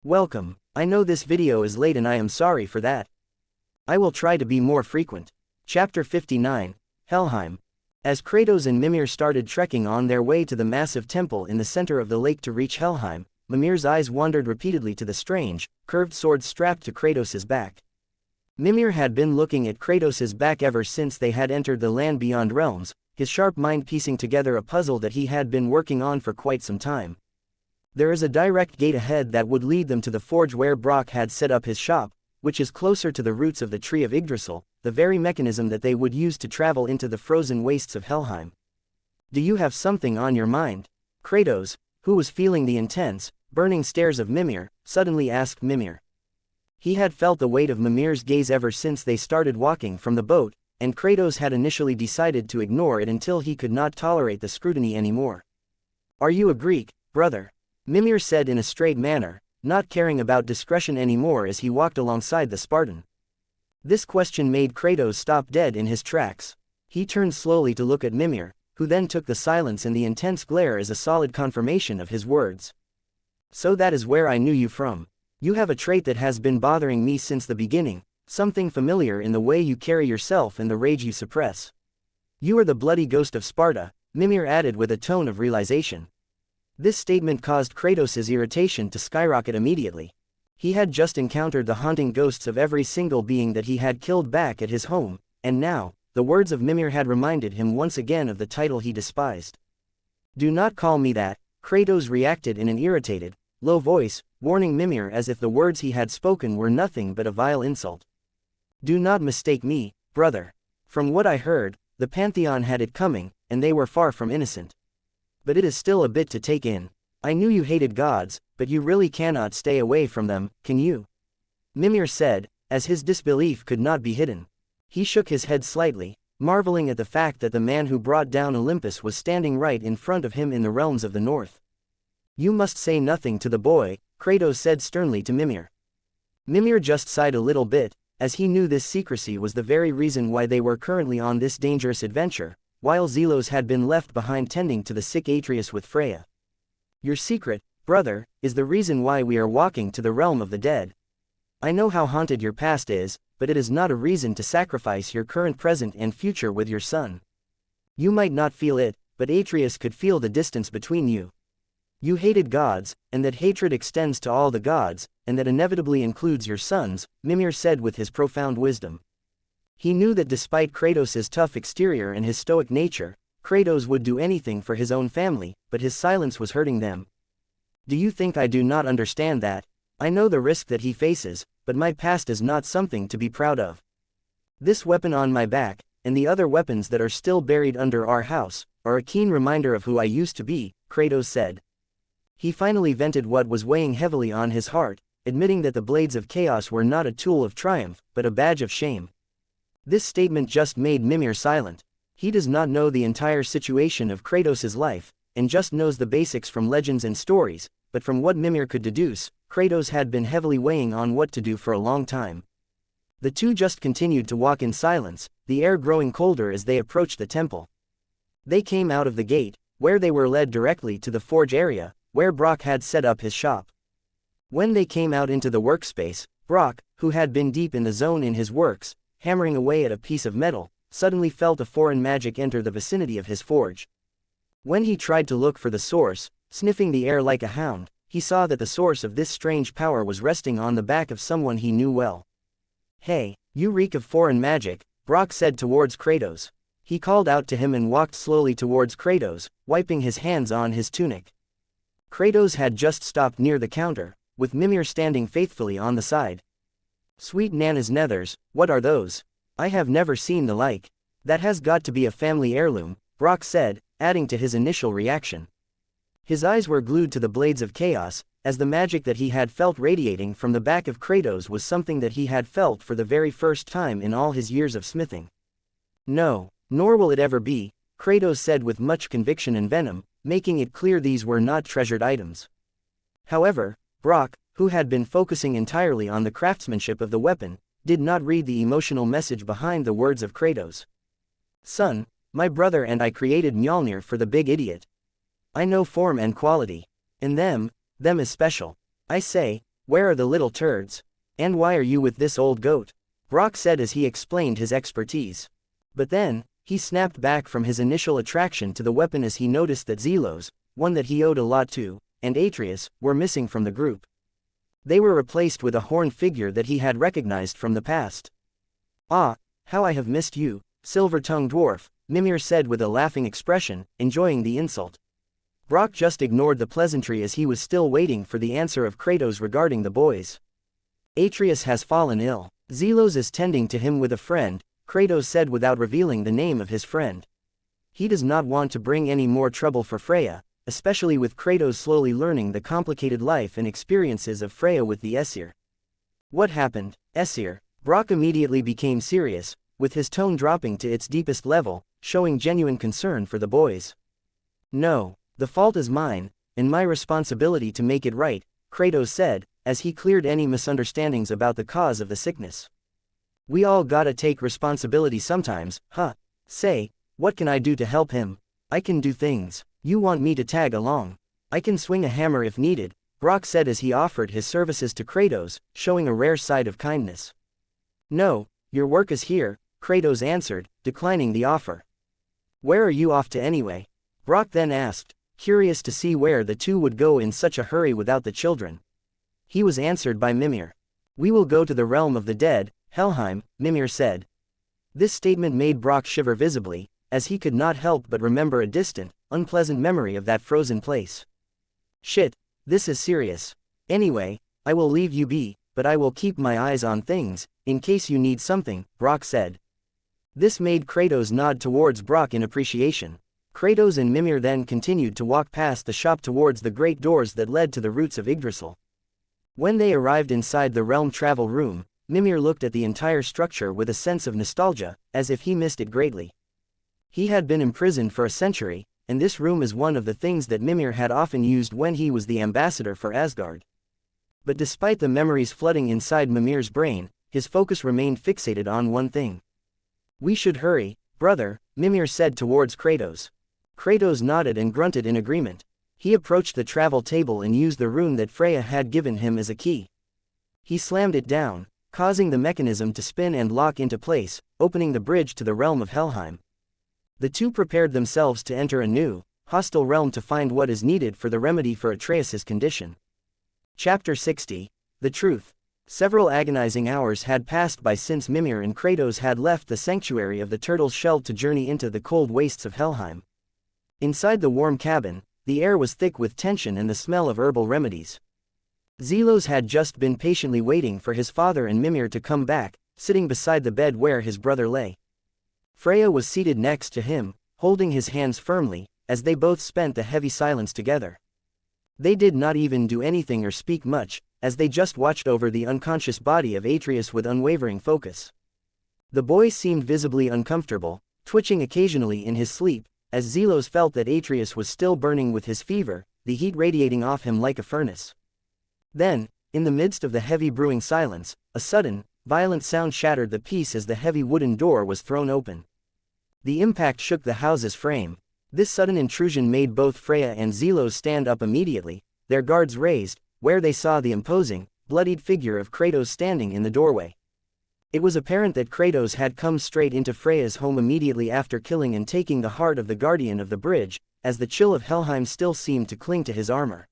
Welcome. I know this video is late and I am sorry for that. I will try to be more frequent. Chapter 59, Helheim. As Kratos and Mimir started trekking on their way to the massive temple in the center of the lake to reach Helheim, Mimir's eyes wandered repeatedly to the strange, curved sword strapped to Kratos' back. Mimir had been looking at Kratos' back ever since they had entered the land beyond realms, his sharp mind piecing together a puzzle that he had been working on for quite some time. There is a direct gate ahead that would lead them to the forge where Brock had set up his shop, which is closer to the roots of the tree of Yggdrasil, the very mechanism that they would use to travel into the frozen wastes of Helheim. Do you have something on your mind? Kratos, who was feeling the intense, burning stares of Mimir, suddenly asked Mimir. He had felt the weight of Mimir's gaze ever since they started walking from the boat, and Kratos had initially decided to ignore it until he could not tolerate the scrutiny anymore. Are you a Greek, brother? Mimir said in a straight manner, not caring about discretion anymore as he walked alongside the Spartan. This question made Kratos stop dead in his tracks. He turned slowly to look at Mimir, who then took the silence and the intense glare as a solid confirmation of his words. So that is where I knew you from. You have a trait that has been bothering me since the beginning, something familiar in the way you carry yourself and the rage you suppress. You are the bloody ghost of Sparta, Mimir added with a tone of realization. This statement caused Kratos' irritation to skyrocket immediately. He had just encountered the haunting ghosts of every single being that he had killed back at his home, and now, the words of Mimir had reminded him once again of the title he despised. Do not call me that, Kratos reacted in an irritated, low voice, warning Mimir as if the words he had spoken were nothing but a vile insult. Do not mistake me, brother. From what I heard, the Pantheon had it coming, and they were far from innocent. But it is still a bit to take in. I knew you hated gods, but you really cannot stay away from them, can you? Mimir said, as his disbelief could not be hidden. He shook his head slightly, marveling at the fact that the man who brought down Olympus was standing right in front of him in the realms of the north. You must say nothing to the boy, Kratos said sternly to Mimir. Mimir just sighed a little bit, as he knew this secrecy was the very reason why they were currently on this dangerous adventure, while Zelos had been left behind tending to the sick Atreus with Freya. Your secret, brother, is the reason why we are walking to the realm of the dead. I know how haunted your past is, but it is not a reason to sacrifice your current, present and future with your son. You might not feel it, but Atreus could feel the distance between you. You hated gods, and that hatred extends to all the gods, and that inevitably includes your sons, Mimir said with his profound wisdom. He knew that despite Kratos' tough exterior and his stoic nature, Kratos would do anything for his own family, but his silence was hurting them. Do you think I do not understand that? I know the risk that he faces, but my past is not something to be proud of. This weapon on my back, and the other weapons that are still buried under our house, are a keen reminder of who I used to be, Kratos said. He finally vented what was weighing heavily on his heart, admitting that the blades of chaos were not a tool of triumph, but a badge of shame. This statement just made Mimir silent. He does not know the entire situation of Kratos' life, and just knows the basics from legends and stories, but from what Mimir could deduce, Kratos had been heavily weighing on what to do for a long time. The two just continued to walk in silence, the air growing colder as they approached the temple. They came out of the gate, where they were led directly to the forge area, where Brock had set up his shop. When they came out into the workspace, Brock, who had been deep in the zone in his works, hammering away at a piece of metal, suddenly felt a foreign magic enter the vicinity of his forge. When he tried to look for the source, sniffing the air like a hound, he saw that the source of this strange power was resting on the back of someone he knew well. Hey, you reek of foreign magic, Brock said towards Kratos. He called out to him and walked slowly towards Kratos, wiping his hands on his tunic. Kratos had just stopped near the counter, with Mimir standing faithfully on the side. Sweet Nana's nethers, what are those? I have never seen the like. That has got to be a family heirloom, Brock said, adding to his initial reaction. His eyes were glued to the blades of chaos, as the magic that he had felt radiating from the back of Kratos was something that he had felt for the very first time in all his years of smithing. No, nor will it ever be, Kratos said with much conviction and venom, making it clear these were not treasured items. However, Brock, who had been focusing entirely on the craftsmanship of the weapon, did not read the emotional message behind the words of Kratos. Son, my brother and I created Mjolnir for the big idiot. I know form and quality. And them is special. I say, Where are the little turds? And why are you with this old goat? Brock said as he explained his expertise. But then, he snapped back from his initial attraction to the weapon as he noticed that Zelos, one that he owed a lot to, and Atreus, were missing from the group. They were replaced with a horned figure that he had recognized from the past. Ah, how I have missed you, silver-tongued dwarf, Mimir said with a laughing expression, enjoying the insult. Brock just ignored the pleasantry as he was still waiting for the answer of Kratos regarding the boys. Atreus has fallen ill. Zelos is tending to him with a friend, Kratos said without revealing the name of his friend. He does not want to bring any more trouble for Freya, especially with Kratos slowly learning the complicated life and experiences of Freya with the Aesir. What happened, Aesir? Brock immediately became serious, with his tone dropping to its deepest level, showing genuine concern for the boys. No, the fault is mine, and my responsibility to make it right, Kratos said, as he cleared any misunderstandings about the cause of the sickness. We all gotta take responsibility sometimes, huh? Say, what can I do to help him? I can do things. You want me to tag along? I can swing a hammer if needed, Brock said as he offered his services to Kratos, showing a rare side of kindness. No, your work is here, Kratos answered, declining the offer. Where are you off to anyway? Brock then asked, curious to see where the two would go in such a hurry without the children. He was answered by Mimir. We will go to the realm of the dead, Helheim, Mimir said. This statement made Brock shiver visibly, as he could not help but remember a distant, unpleasant memory of that frozen place. Shit, this is serious. Anyway, I will leave you be, but I will keep my eyes on things, in case you need something, Brock said. This made Kratos nod towards Brock in appreciation. Kratos and Mimir then continued to walk past the shop towards the great doors that led to the roots of Yggdrasil. When they arrived inside the realm travel room, Mimir looked at the entire structure with a sense of nostalgia, as if he missed it greatly. He had been imprisoned for a century, and this room is one of the things that Mimir had often used when he was the ambassador for Asgard. But despite the memories flooding inside Mimir's brain, his focus remained fixated on one thing. We should hurry, brother, Mimir said towards Kratos. Kratos nodded and grunted in agreement. He approached the travel table and used the rune that Freya had given him as a key. He slammed it down, causing the mechanism to spin and lock into place, opening the bridge to the realm of Helheim. The two prepared themselves to enter a new, hostile realm to find what is needed for the remedy for Atreus's condition. Chapter 60. The Truth. Several agonizing hours had passed by since Mimir and Kratos had left the sanctuary of the turtle's shell to journey into the cold wastes of Helheim. Inside the warm cabin, the air was thick with tension and the smell of herbal remedies. Zelos had just been patiently waiting for his father and Mimir to come back, sitting beside the bed where his brother lay. Freya was seated next to him, holding his hands firmly, as they both spent a heavy silence together. They did not even do anything or speak much, as they just watched over the unconscious body of Atreus with unwavering focus. The boy seemed visibly uncomfortable, twitching occasionally in his sleep, as Zelos felt that Atreus was still burning with his fever, the heat radiating off him like a furnace. Then, in the midst of the heavy brewing silence, a sudden, violent sound shattered the peace as the heavy wooden door was thrown open. The impact shook the house's frame. This sudden intrusion made both Freya and Zelos stand up immediately, their guards raised, where they saw the imposing, bloodied figure of Kratos standing in the doorway. It was apparent that Kratos had come straight into Freya's home immediately after killing and taking the heart of the guardian of the bridge, as the chill of Helheim still seemed to cling to his armor.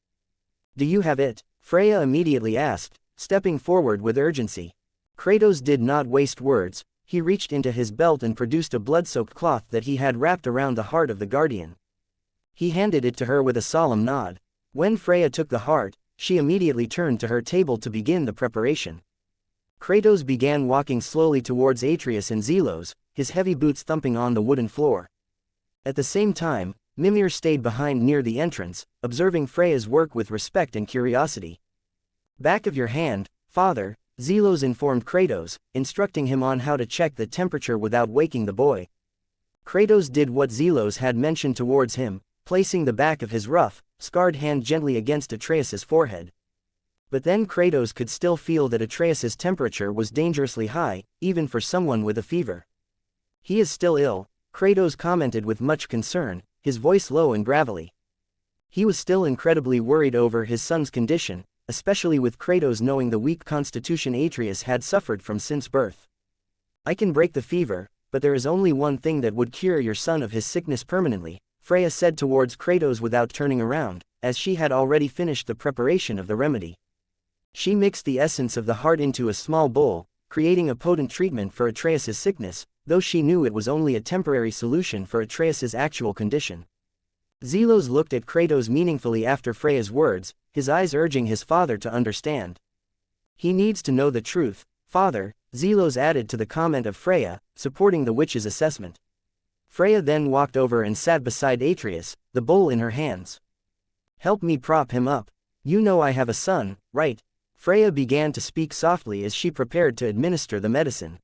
Do you have it? Freya immediately asked, stepping forward with urgency. Kratos did not waste words. He reached into his belt and produced a blood-soaked cloth that he had wrapped around the heart of the guardian. He handed it to her with a solemn nod. When Freya took the heart, she immediately turned to her table to begin the preparation. Kratos began walking slowly towards Atreus and Zelos, his heavy boots thumping on the wooden floor. At the same time, Mimir stayed behind near the entrance, observing Freya's work with respect and curiosity. Back of your hand, father, Zelos informed Kratos, instructing him on how to check the temperature without waking the boy. Kratos did what Zelos had mentioned towards him, placing the back of his rough, scarred hand gently against Atreus's forehead. But then Kratos could still feel that Atreus's temperature was dangerously high, even for someone with a fever. He is still ill, Kratos commented with much concern, his voice low and gravelly. He was still incredibly worried over his son's condition, especially with Kratos knowing the weak constitution Atreus had suffered from since birth. I can break the fever, but there is only one thing that would cure your son of his sickness permanently, Freya said towards Kratos without turning around, as she had already finished the preparation of the remedy. She mixed the essence of the heart into a small bowl, creating a potent treatment for Atreus's sickness, though she knew it was only a temporary solution for Atreus's actual condition. Zelos looked at Kratos meaningfully after Freya's words, his eyes urging his father to understand. He needs to know the truth, father, Zelos added to the comment of Freya, supporting the witch's assessment. Freya then walked over and sat beside Atreus, the bowl in her hands. Help me prop him up. You know I have a son, right? Freya began to speak softly as she prepared to administer the medicine.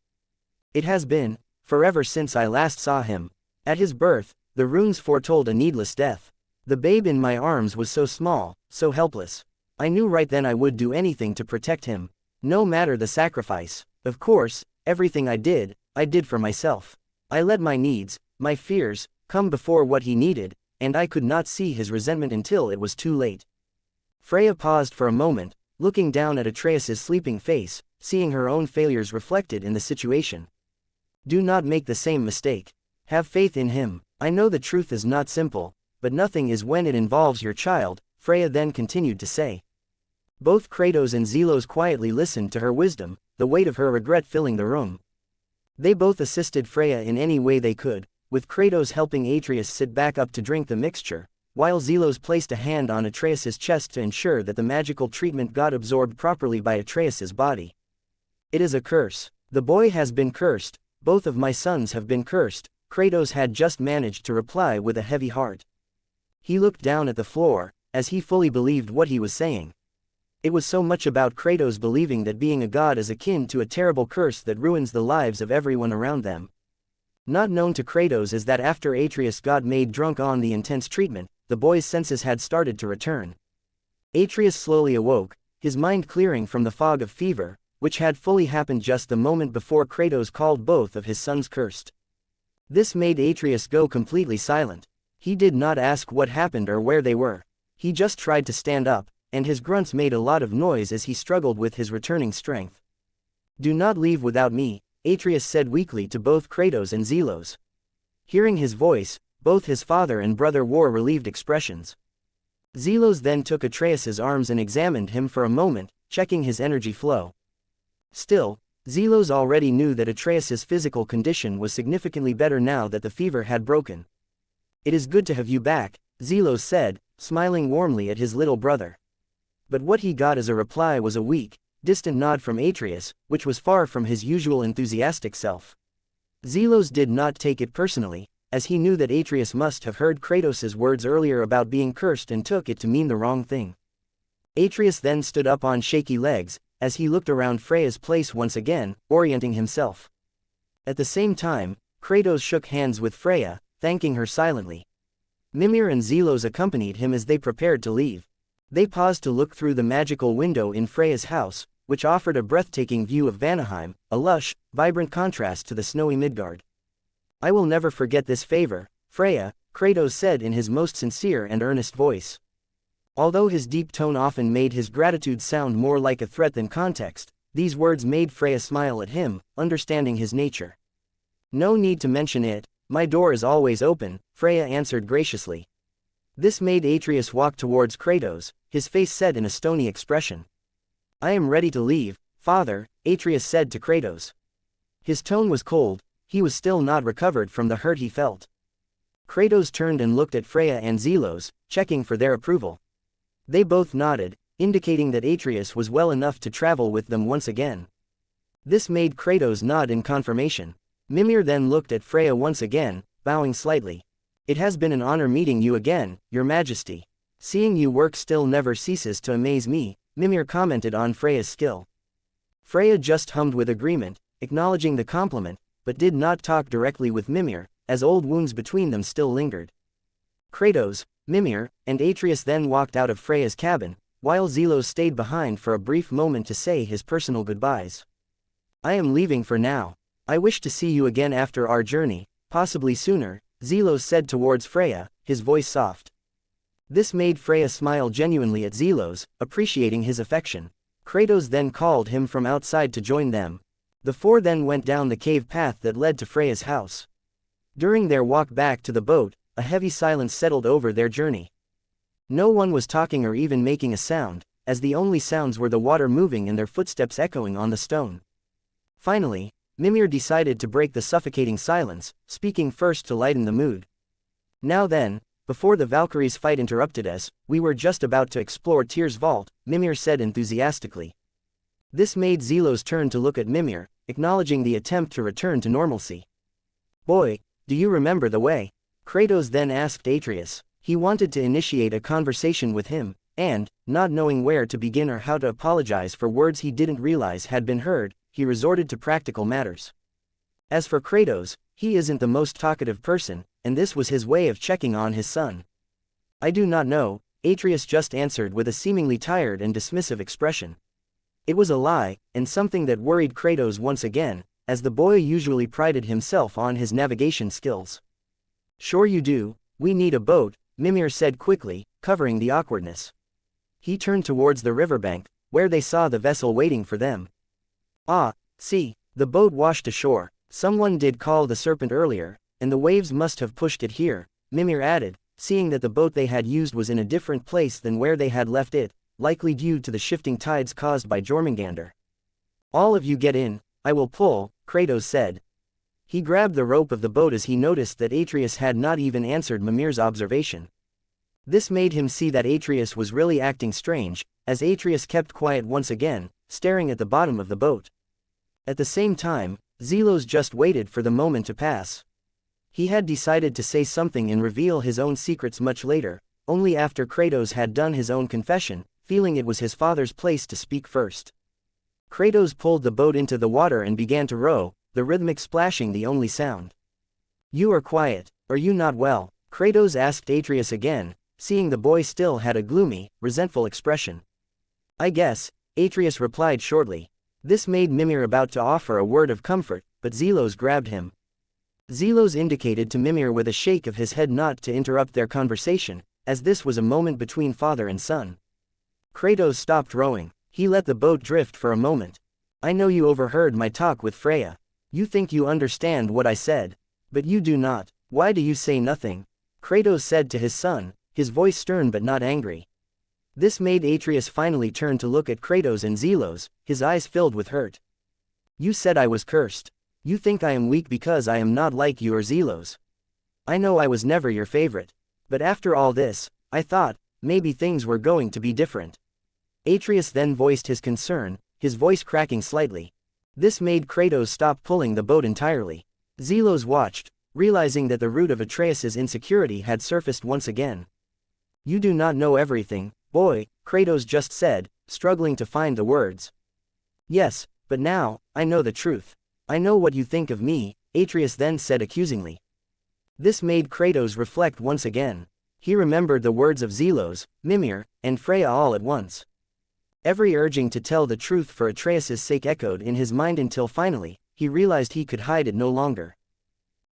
It has been forever since I last saw him. At his birth, the runes foretold a needless death. The babe in my arms was so small, so helpless. I knew right then I would do anything to protect him, no matter the sacrifice. Of course, everything I did for myself. I let my needs, my fears, come before what he needed, and I could not see his resentment until it was too late. Freya paused for a moment, looking down at Atreus's sleeping face, seeing her own failures reflected in the situation. Do not make the same mistake. Have faith in him. I know the truth is not simple, but nothing is when it involves your child, Freya then continued to say. Both Kratos and Zelos quietly listened to her wisdom, the weight of her regret filling the room. They both assisted Freya in any way they could, with Kratos helping Atreus sit back up to drink the mixture, while Zelos placed a hand on Atreus's chest to ensure that the magical treatment got absorbed properly by Atreus's body. It is a curse. The boy has been cursed, both of my sons have been cursed, Kratos had just managed to reply with a heavy heart. He looked down at the floor, as he fully believed what he was saying. It was so much about Kratos believing that being a god is akin to a terrible curse that ruins the lives of everyone around them. Not known to Kratos is that after Atreus got made drunk on the intense treatment, the boy's senses had started to return. Atreus slowly awoke, his mind clearing from the fog of fever, which had fully happened just the moment before Kratos called both of his sons cursed. This made Atreus go completely silent. He did not ask what happened or where they were. He just tried to stand up, and his grunts made a lot of noise as he struggled with his returning strength. Do not leave without me, Atreus said weakly to both Kratos and Zelos. Hearing his voice, both his father and brother wore relieved expressions. Zelos then took Atreus's arms and examined him for a moment, checking his energy flow. Still, Zelos already knew that Atreus's physical condition was significantly better now that the fever had broken. It is good to have you back, Zelos said, smiling warmly at his little brother. But what he got as a reply was a weak, distant nod from Atreus, which was far from his usual enthusiastic self. Zelos did not take it personally, as he knew that Atreus must have heard Kratos' words earlier about being cursed and took it to mean the wrong thing. Atreus then stood up on shaky legs, as he looked around Freya's place once again, orienting himself. At the same time, Kratos shook hands with Freya, thanking her silently. Mimir and Zelos accompanied him as they prepared to leave. They paused to look through the magical window in Freya's house, which offered a breathtaking view of Vanaheim, a lush, vibrant contrast to the snowy Midgard. I will never forget this favor, Freya, Kratos said in his most sincere and earnest voice. Although his deep tone often made his gratitude sound more like a threat than context, these words made Freya smile at him, understanding his nature. No need to mention it, my door is always open, Freya answered graciously. This made Atreus walk towards Kratos, his face set in a stony expression. I am ready to leave, father, Atreus said to Kratos. His tone was cold, he was still not recovered from the hurt he felt. Kratos turned and looked at Freya and Zelos, checking for their approval. They both nodded, indicating that Atreus was well enough to travel with them once again. This made Kratos nod in confirmation. Mimir then looked at Freya once again, bowing slightly. It has been an honor meeting you again, your majesty. Seeing you work still never ceases to amaze me, Mimir commented on Freya's skill. Freya just hummed with agreement, acknowledging the compliment, but did not talk directly with Mimir, as old wounds between them still lingered. Kratos, Mimir, and Atreus then walked out of Freya's cabin, while Zelos stayed behind for a brief moment to say his personal goodbyes. I am leaving for now. I wish to see you again after our journey, possibly sooner, Zelos said towards Freya, his voice soft. This made Freya smile genuinely at Zelos, appreciating his affection. Kratos then called him from outside to join them. The four then went down the cave path that led to Freya's house. During their walk back to the boat, a heavy silence settled over their journey. No one was talking or even making a sound, as the only sounds were the water moving and their footsteps echoing on the stone. Finally, Mimir decided to break the suffocating silence, speaking first to lighten the mood. Now then, before the Valkyries' fight interrupted us, we were just about to explore Tyr's vault, Mimir said enthusiastically. This made Zelos turn to look at Mimir, acknowledging the attempt to return to normalcy. Boy, do you remember the way? Kratos then asked Atreus. He wanted to initiate a conversation with him, and, not knowing where to begin or how to apologize for words he didn't realize had been heard, he resorted to practical matters. As for Kratos, he isn't the most talkative person, and this was his way of checking on his son. I do not know, Atreus just answered with a seemingly tired and dismissive expression. It was a lie, and something that worried Kratos once again, as the boy usually prided himself on his navigation skills. Sure you do, we need a boat, Mimir said quickly, covering the awkwardness. He turned towards the riverbank, where they saw the vessel waiting for them. Ah, see, the boat washed ashore. Someone did call the serpent earlier, and the waves must have pushed it here, Mimir added, seeing that the boat they had used was in a different place than where they had left it, likely due to the shifting tides caused by Jormungandr. All of you get in, I will pull, Kratos said. He grabbed the rope of the boat as he noticed that Atreus had not even answered Mimir's observation. This made him see that Atreus was really acting strange, as Atreus kept quiet once again, staring at the bottom of the boat. At the same time, Zelos just waited for the moment to pass. He had decided to say something and reveal his own secrets much later, only after Kratos had done his own confession, feeling it was his father's place to speak first. Kratos pulled the boat into the water and began to row, the rhythmic splashing the only sound. You are quiet, are you not well? Kratos asked Atreus again, seeing the boy still had a gloomy, resentful expression. I guess, Atreus replied shortly. This made Mimir about to offer a word of comfort, but Zelos grabbed him. Zelos indicated to Mimir with a shake of his head not to interrupt their conversation, as this was a moment between father and son. Kratos stopped rowing. He let the boat drift for a moment. I know you overheard my talk with Freya. You think you understand what I said. But you do not. Why do you say nothing? Kratos said to his son, his voice stern but not angry. This made Atreus finally turn to look at Kratos and Zelos, his eyes filled with hurt. You said I was cursed. You think I am weak because I am not like you or Zelos. I know I was never your favorite. But after all this, I thought, maybe things were going to be different. Atreus then voiced his concern, his voice cracking slightly. This made Kratos stop pulling the boat entirely. Zelos watched, realizing that the root of Atreus's insecurity had surfaced once again. You do not know everything, boy, Kratos just said, struggling to find the words. Yes, but now, I know the truth. I know what you think of me, Atreus then said accusingly. This made Kratos reflect once again. He remembered the words of Zelos, Mimir, and Freya all at once. Every urging to tell the truth for Atreus's sake echoed in his mind until finally, he realized he could hide it no longer.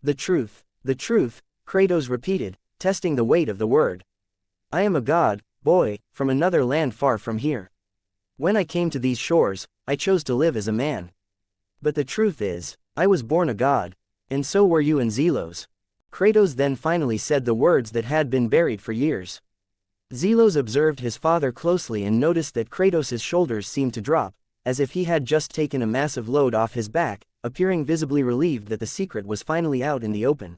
The truth, Kratos repeated, testing the weight of the word. I am a god, boy, from another land far from here. When I came to these shores, I chose to live as a man. But the truth is, I was born a god, and so were you and Zelos. Kratos then finally said the words that had been buried for years. Zelos observed his father closely and noticed that Kratos' shoulders seemed to drop, as if he had just taken a massive load off his back, appearing visibly relieved that the secret was finally out in the open.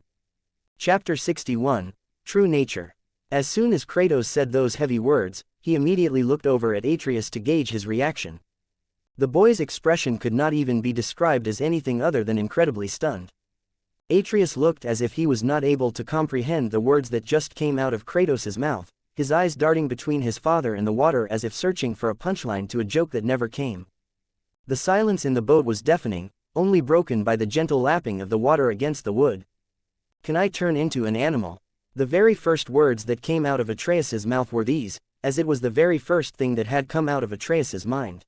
Chapter 61, True Nature. As soon as Kratos said those heavy words, he immediately looked over at Atreus to gauge his reaction. The boy's expression could not even be described as anything other than incredibly stunned. Atreus looked as if he was not able to comprehend the words that just came out of Kratos' mouth, his eyes darting between his father and the water as if searching for a punchline to a joke that never came. The silence in the boat was deafening, only broken by the gentle lapping of the water against the wood. Can I turn into an animal? The very first words that came out of Atreus's mouth were these, as it was the very first thing that had come out of Atreus's mind.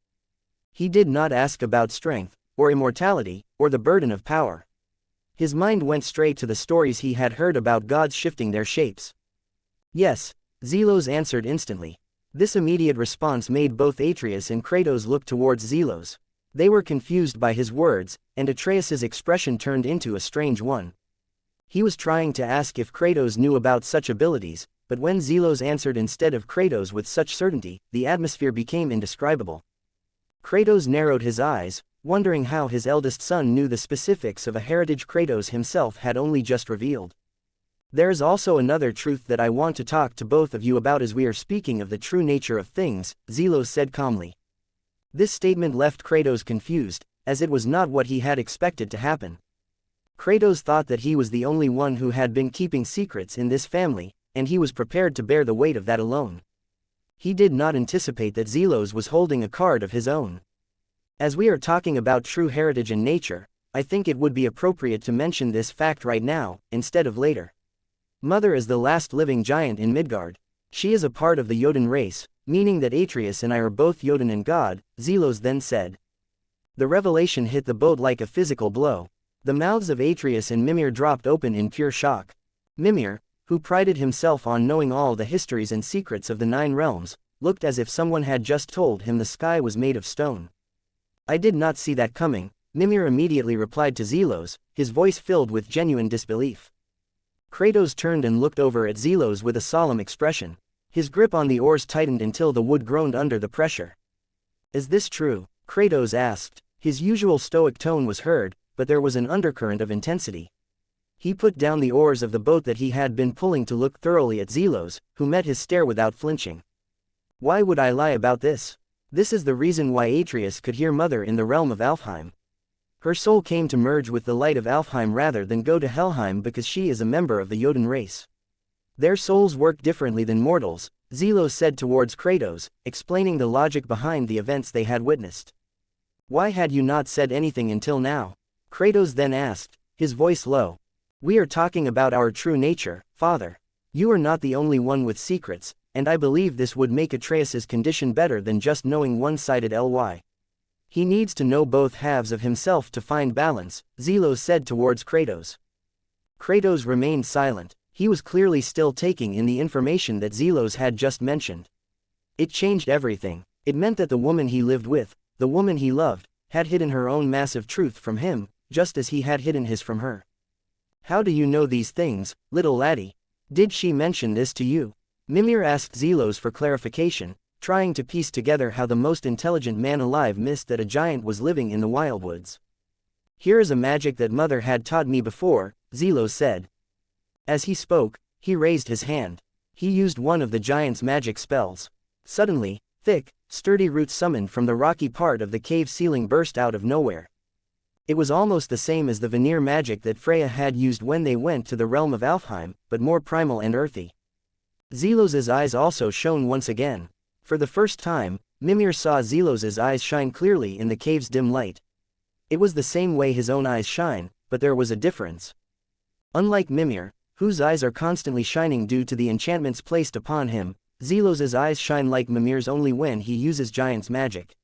He did not ask about strength, or immortality, or the burden of power. His mind went straight to the stories he had heard about gods shifting their shapes. Yes, Zelos answered instantly. This immediate response made both Atreus and Kratos look towards Zelos. They were confused by his words, and Atreus's expression turned into a strange one. He was trying to ask if Kratos knew about such abilities, but when Zelos answered instead of Kratos with such certainty, the atmosphere became indescribable. Kratos narrowed his eyes, wondering how his eldest son knew the specifics of a heritage Kratos himself had only just revealed. There's also another truth that I want to talk to both of you about as we are speaking of the true nature of things, Zelos said calmly. This statement left Kratos confused, as it was not what he had expected to happen. Kratos thought that he was the only one who had been keeping secrets in this family, and he was prepared to bear the weight of that alone. He did not anticipate that Zelos was holding a card of his own. As we are talking about true heritage and nature, I think it would be appropriate to mention this fact right now, instead of later. Mother is the last living giant in Midgard. She is a part of the Jotun race, meaning that Atreus and I are both Jotun and God, Zelos then said. The revelation hit the boat like a physical blow. The mouths of Atreus and Mimir dropped open in pure shock. Mimir, who prided himself on knowing all the histories and secrets of the 9 realms, looked as if someone had just told him the sky was made of stone. I did not see that coming, Mimir immediately replied to Zelos, his voice filled with genuine disbelief. Kratos turned and looked over at Zelos with a solemn expression. His grip on the oars tightened until the wood groaned under the pressure. Is this true? Kratos asked. His usual stoic tone was heard, but there was an undercurrent of intensity. He put down the oars of the boat that he had been pulling to look thoroughly at Zelos, who met his stare without flinching. Why would I lie about this? This is the reason why Atreus could hear Mother in the realm of Alfheim. Her soul came to merge with the light of Alfheim rather than go to Helheim because she is a member of the Jotun race. Their souls work differently than mortals, Zelos said towards Kratos, explaining the logic behind the events they had witnessed. Why had you not said anything until now? Kratos then asked, his voice low. We are talking about our true nature, Father. You are not the only one with secrets, and I believe this would make Atreus's condition better than just knowing one-sided ly. He needs to know both halves of himself to find balance, Zelos said towards Kratos. Kratos remained silent. He was clearly still taking in the information that Zelos had just mentioned. It changed everything. It meant that the woman he lived with, the woman he loved, had hidden her own massive truth from him, just as he had hidden his from her. How do you know these things, little laddie? Did she mention this to you? Mimir asked Zelos for clarification, trying to piece together how the most intelligent man alive missed that a giant was living in the wildwoods. Here is a magic that Mother had taught me before, Zelos said. As he spoke, he raised his hand. He used one of the giant's magic spells. Suddenly, thick, sturdy roots summoned from the rocky part of the cave ceiling burst out of nowhere. It was almost the same as the veneer magic that Freya had used when they went to the realm of Alfheim, but more primal and earthy. Zelos's eyes also shone once again. For the first time, Mimir saw Zelos's eyes shine clearly in the cave's dim light. It was the same way his own eyes shine, but there was a difference. Unlike Mimir, whose eyes are constantly shining due to the enchantments placed upon him, Zelos's eyes shine like Mimir's only when he uses giant's magic.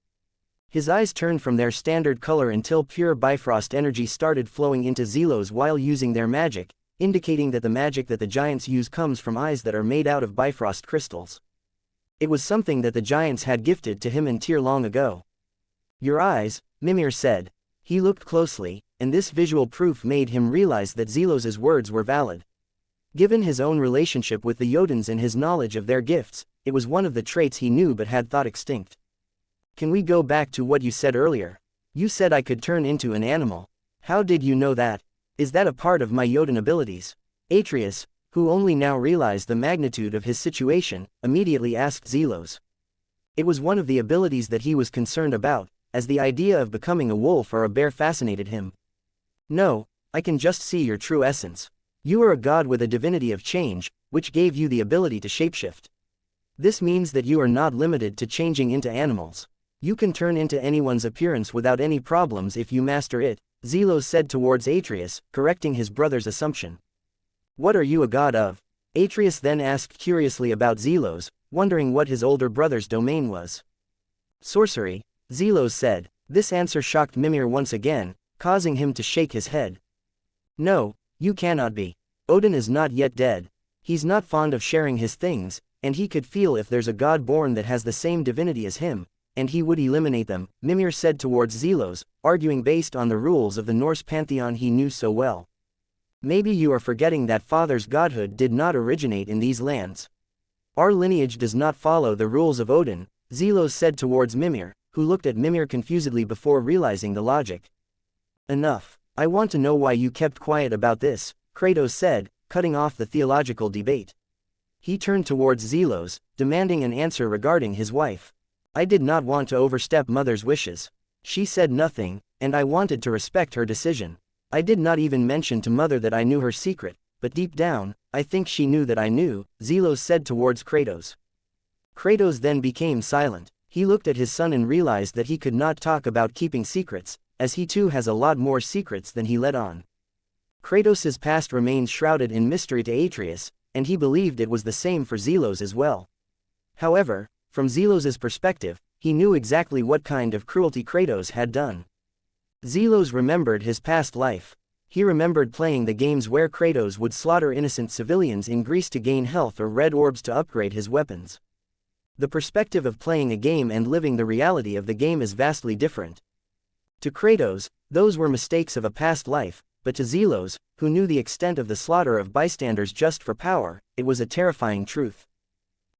His eyes turned from their standard color until pure Bifrost energy started flowing into Zelos while using their magic, indicating that the magic that the giants use comes from eyes that are made out of Bifrost crystals. It was something that the giants had gifted to him and Tyr long ago. Your eyes, Mimir said. He looked closely, and this visual proof made him realize that Zelos's words were valid. Given his own relationship with the Jotuns and his knowledge of their gifts, it was one of the traits he knew but had thought extinct. Can we go back to what you said earlier? You said I could turn into an animal. How did you know that? Is that a part of my Jotun abilities? Atreus, who only now realized the magnitude of his situation, immediately asked Zelos. It was one of the abilities that he was concerned about, as the idea of becoming a wolf or a bear fascinated him. No, I can just see your true essence. You are a god with a divinity of change, which gave you the ability to shapeshift. This means that you are not limited to changing into animals. You can turn into anyone's appearance without any problems if you master it, Zelos said towards Atreus, correcting his brother's assumption. What are you a god of? Atreus then asked curiously about Zelos, wondering what his older brother's domain was. Sorcery, Zelos said. This answer shocked Mimir once again, causing him to shake his head. No, you cannot be. Odin is not yet dead. He's not fond of sharing his things, and he could feel if there's a god born that has the same divinity as him, and he would eliminate them, Mimir said towards Zelos, arguing based on the rules of the Norse pantheon he knew so well. Maybe you are forgetting that Father's godhood did not originate in these lands. Our lineage does not follow the rules of Odin, Zelos said towards Mimir, who looked at Mimir confusedly before realizing the logic. Enough. I want to know why you kept quiet about this, Kratos said, cutting off the theological debate. He turned towards Zelos, demanding an answer regarding his wife. I did not want to overstep Mother's wishes. She said nothing, and I wanted to respect her decision. I did not even mention to Mother that I knew her secret, but deep down, I think she knew that I knew, Zelos said towards Kratos. Kratos then became silent. He looked at his son and realized that he could not talk about keeping secrets, as he too has a lot more secrets than he let on. Kratos' past remains shrouded in mystery to Atreus, and he believed it was the same for Zelos as well. However, from Zelos' perspective, he knew exactly what kind of cruelty Kratos had done. Zelos remembered his past life. He remembered playing the games where Kratos would slaughter innocent civilians in Greece to gain health or red orbs to upgrade his weapons. The perspective of playing a game and living the reality of the game is vastly different. To Kratos, those were mistakes of a past life, but to Zelos, who knew the extent of the slaughter of bystanders just for power, it was a terrifying truth.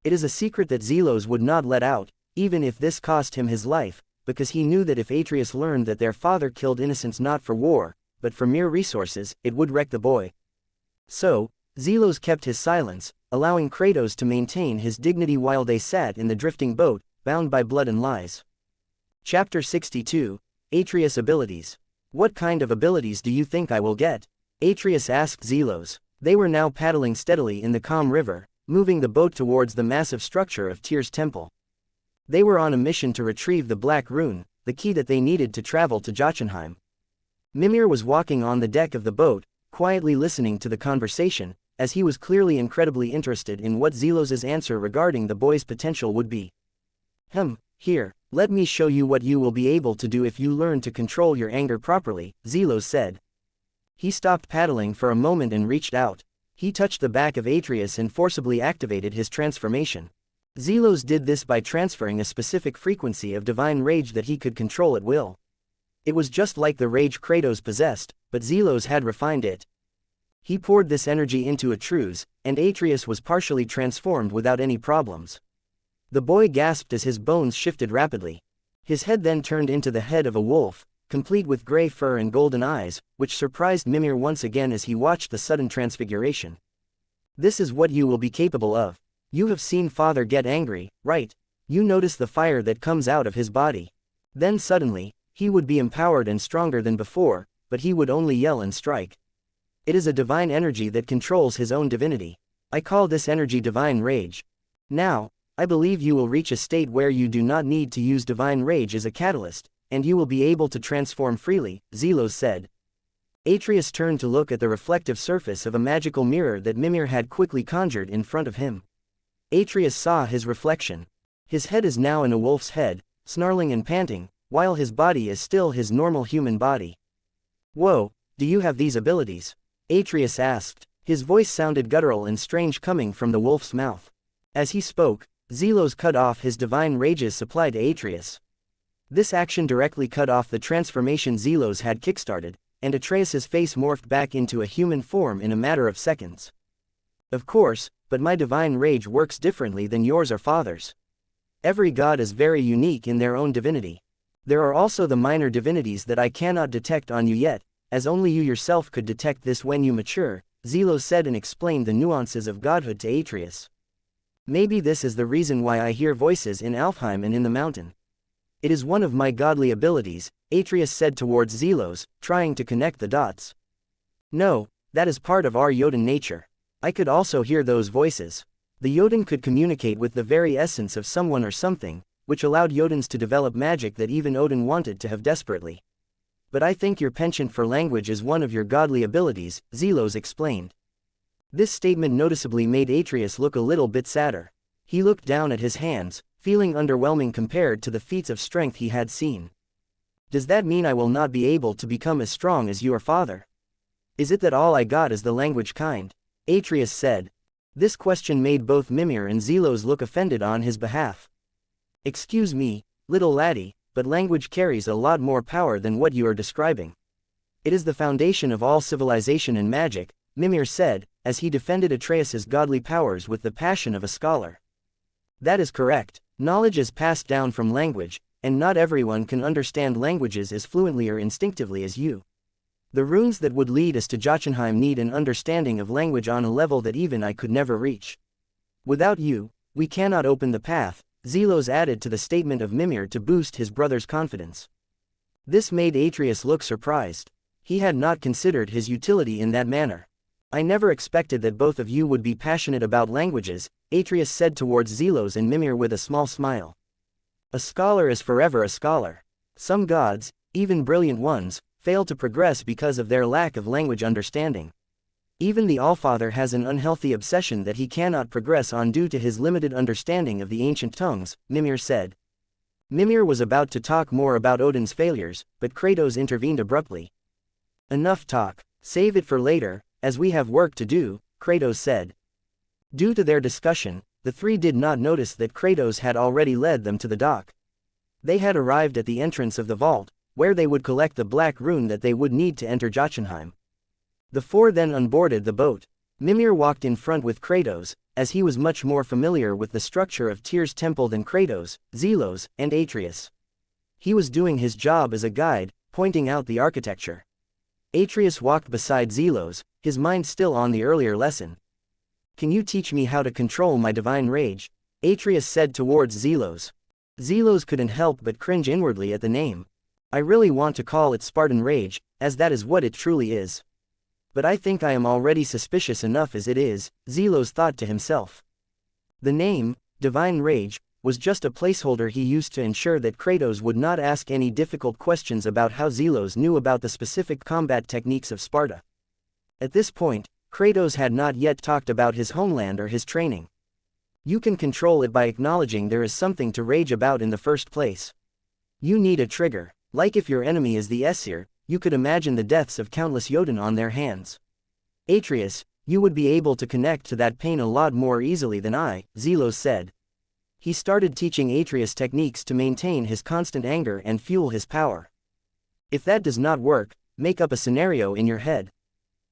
It is a secret that Zelos would not let out, even if this cost him his life, because he knew that if Atreus learned that their father killed innocents not for war, but for mere resources, it would wreck the boy. So, Zelos kept his silence, allowing Kratos to maintain his dignity while they sat in the drifting boat, bound by blood and lies. Chapter 62, Atreus' Abilities. What kind of abilities do you think I will get? Atreus asked Zelos. They were now paddling steadily in the calm river, moving the boat towards the massive structure of Tyr's temple. They were on a mission to retrieve the Black Rune, the key that they needed to travel to Jotunheim. Mimir was walking on the deck of the boat, quietly listening to the conversation, as he was clearly incredibly interested in what Zelos' answer regarding the boy's potential would be. Here, let me show you what you will be able to do if you learn to control your anger properly, Zelos said. He stopped paddling for a moment and reached out. He touched the back of Atreus and forcibly activated his transformation. Zelos did this by transferring a specific frequency of divine rage that he could control at will. It was just like the rage Kratos possessed, but Zelos had refined it. He poured this energy into Atreus, and Atreus was partially transformed without any problems. The boy gasped as his bones shifted rapidly. His head then turned into the head of a wolf, complete with gray fur and golden eyes, which surprised Mimir once again as he watched the sudden transfiguration. This is what you will be capable of. You have seen Father get angry, right? You notice the fire that comes out of his body. Then suddenly, he would be empowered and stronger than before, but he would only yell and strike. It is a divine energy that controls his own divinity. I call this energy divine rage. Now, I believe you will reach a state where you do not need to use divine rage as a catalyst, and you will be able to transform freely, Zelos said. Atreus turned to look at the reflective surface of a magical mirror that Mimir had quickly conjured in front of him. Atreus saw his reflection. His head is now in a wolf's head, snarling and panting, while his body is still his normal human body. Whoa, do you have these abilities? Atreus asked. His voice sounded guttural and strange coming from the wolf's mouth. As he spoke, Zelos cut off his divine rage's supply to Atreus. This action directly cut off the transformation Zelos had kickstarted, and Atreus's face morphed back into a human form in a matter of seconds. Of course, but my divine rage works differently than yours or Father's. Every god is very unique in their own divinity. There are also the minor divinities that I cannot detect on you yet, as only you yourself could detect this when you mature, Zelos said and explained the nuances of godhood to Atreus. Maybe this is the reason why I hear voices in Alfheim and in the mountain. It is one of my godly abilities, Atreus said towards Zelos, trying to connect the dots. No, that is part of our Jotun nature. I could also hear those voices. The Jotun could communicate with the very essence of someone or something, which allowed Jotuns to develop magic that even Odin wanted to have desperately. But I think your penchant for language is one of your godly abilities, Zelos explained. This statement noticeably made Atreus look a little bit sadder. He looked down at his hands, feeling underwhelming compared to the feats of strength he had seen. Does that mean I will not be able to become as strong as your father? Is it that all I got is the language kind? Atreus said. This question made both Mimir and Zelos look offended on his behalf. Excuse me, little laddie, but language carries a lot more power than what you are describing. It is the foundation of all civilization and magic, Mimir said, as he defended Atreus's godly powers with the passion of a scholar. That is correct. Knowledge is passed down from language, and not everyone can understand languages as fluently or instinctively as you. The runes that would lead us to Jotunheim need an understanding of language on a level that even I could never reach. Without you, we cannot open the path, Zelos added to the statement of Mimir to boost his brother's confidence. This made Atreus look surprised. He had not considered his utility in that manner. I never expected that both of you would be passionate about languages, Atreus said towards Zelos and Mimir with a small smile. A scholar is forever a scholar. Some gods, even brilliant ones, fail to progress because of their lack of language understanding. Even the Allfather has an unhealthy obsession that he cannot progress on due to his limited understanding of the ancient tongues, Mimir said. Mimir was about to talk more about Odin's failures, but Kratos intervened abruptly. Enough talk, save it for later, as we have work to do, Kratos said. Due to their discussion, the three did not notice that Kratos had already led them to the dock. They had arrived at the entrance of the vault, where they would collect the black rune that they would need to enter Jotunheim. The four then unboarded the boat. Mimir walked in front with Kratos, as he was much more familiar with the structure of Tyr's temple than Kratos, Zelos, and Atreus. He was doing his job as a guide, pointing out the architecture. Atreus walked beside Zelos, his mind still on the earlier lesson. Can you teach me how to control my divine rage? Atreus said towards Zelos. Zelos couldn't help but cringe inwardly at the name. I really want to call it Spartan rage, as that is what it truly is. But I think I am already suspicious enough as it is, Zelos thought to himself. The name, Divine Rage, was just a placeholder he used to ensure that Kratos would not ask any difficult questions about how Zelos knew about the specific combat techniques of Sparta. At this point, Kratos had not yet talked about his homeland or his training. You can control it by acknowledging there is something to rage about in the first place. You need a trigger. Like if your enemy is the Aesir, you could imagine the deaths of countless Jotun on their hands. Atreus, you would be able to connect to that pain a lot more easily than I, Zelos said. He started teaching Atreus techniques to maintain his constant anger and fuel his power. If that does not work, make up a scenario in your head.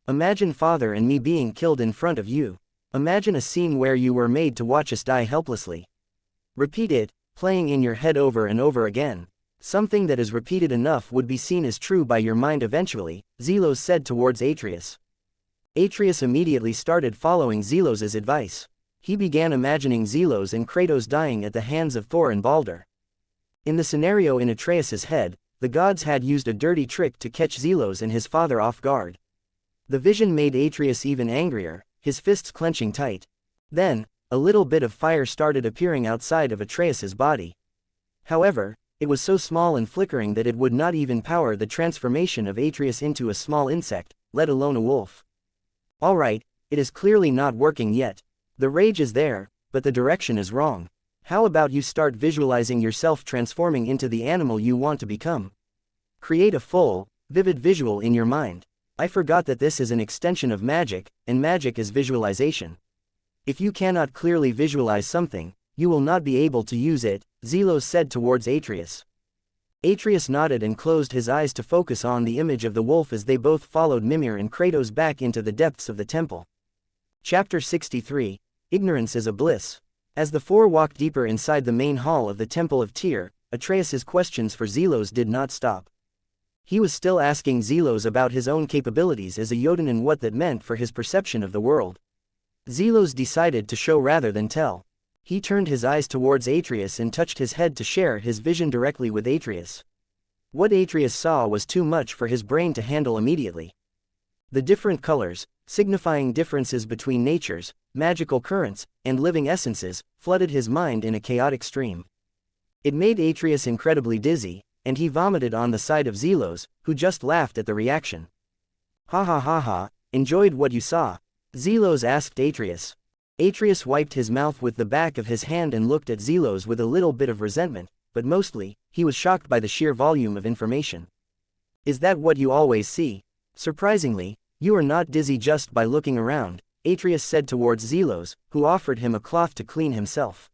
Imagine father and me being killed in front of you. Imagine a scene where you were made to watch us die helplessly. Repeat it, playing in your head over and over again. Something that is repeated enough would be seen as true by your mind eventually, Zelos said towards Atreus. Atreus immediately started following Zelos's advice. He began imagining Zelos and Kratos dying at the hands of Thor and Balder. In the scenario in Atreus's head, the gods had used a dirty trick to catch Zelos and his father off guard. The vision made Atreus even angrier, his fists clenching tight. Then, a little bit of fire started appearing outside of Atreus's body. However, it was so small and flickering that it would not even power the transformation of Atreus into a small insect, let alone a wolf. Alright, it is clearly not working yet. The rage is there, but the direction is wrong. How about you start visualizing yourself transforming into the animal you want to become? Create a full, vivid visual in your mind. I forgot that this is an extension of magic, and magic is visualization. If you cannot clearly visualize something, you will not be able to use it, Zelos said towards Atreus. Atreus nodded and closed his eyes to focus on the image of the wolf as they both followed Mimir and Kratos back into the depths of the temple. Chapter 63, Ignorance is a Bliss. As the four walked deeper inside the main hall of the Temple of Tyr, Atreus's questions for Zelos did not stop. He was still asking Zelos about his own capabilities as a Jotun and what that meant for his perception of the world. Zelos decided to show rather than tell. He turned his eyes towards Atreus and touched his head to share his vision directly with Atreus. What Atreus saw was too much for his brain to handle immediately. The different colors, signifying differences between natures, magical currents, and living essences, flooded his mind in a chaotic stream. It made Atreus incredibly dizzy, and he vomited on the side of Zelos, who just laughed at the reaction. Ha ha ha ha, enjoyed what you saw? Zelos asked Atreus. Atreus wiped his mouth with the back of his hand and looked at Zelos with a little bit of resentment, but mostly, he was shocked by the sheer volume of information. Is that what you always see? Surprisingly, you are not dizzy just by looking around, Atreus said towards Zelos, who offered him a cloth to clean himself.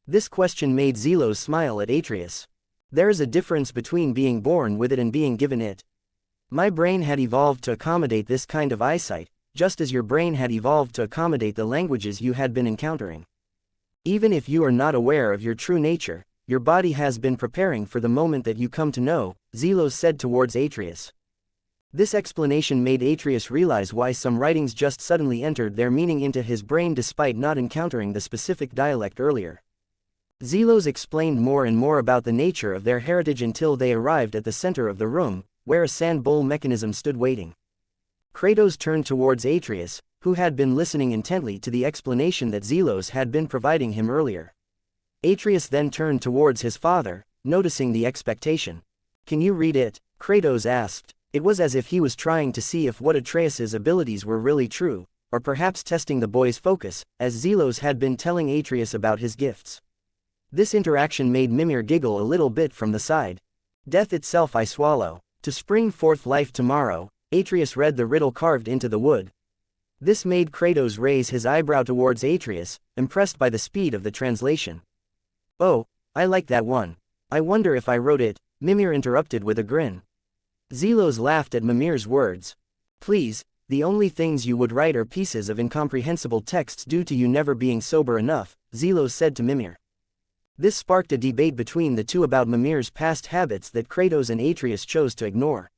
This question made Zelos smile at Atreus. There is a difference between being born with it and being given it. My brain had evolved to accommodate this kind of eyesight, just as your brain had evolved to accommodate the languages you had been encountering. Even if you are not aware of your true nature, your body has been preparing for the moment that you come to know, Zelos said towards Atreus. This explanation made Atreus realize why some writings just suddenly entered their meaning into his brain despite not encountering the specific dialect earlier. Zelos explained more and more about the nature of their heritage until they arrived at the center of the room, where a sand bowl mechanism stood waiting. Kratos turned towards Atreus, who had been listening intently to the explanation that Zelos had been providing him earlier. Atreus then turned towards his father, noticing the expectation. "Can you read it?" Kratos asked. It was as if he was trying to see if what Atreus's abilities were really true, or perhaps testing the boy's focus, as Zelos had been telling Atreus about his gifts. This interaction made Mimir giggle a little bit from the side. "Death itself I swallow. To spring forth life tomorrow," Atreus read the riddle carved into the wood. This made Kratos raise his eyebrow towards Atreus, impressed by the speed of the translation. "Oh, I like that one. I wonder if I wrote it," Mimir interrupted with a grin. Zelos laughed at Mimir's words. "Please, the only things you would write are pieces of incomprehensible texts due to you never being sober enough," Zelos said to Mimir. This sparked a debate between the two about Mimir's past habits that Kratos and Atreus chose to ignore.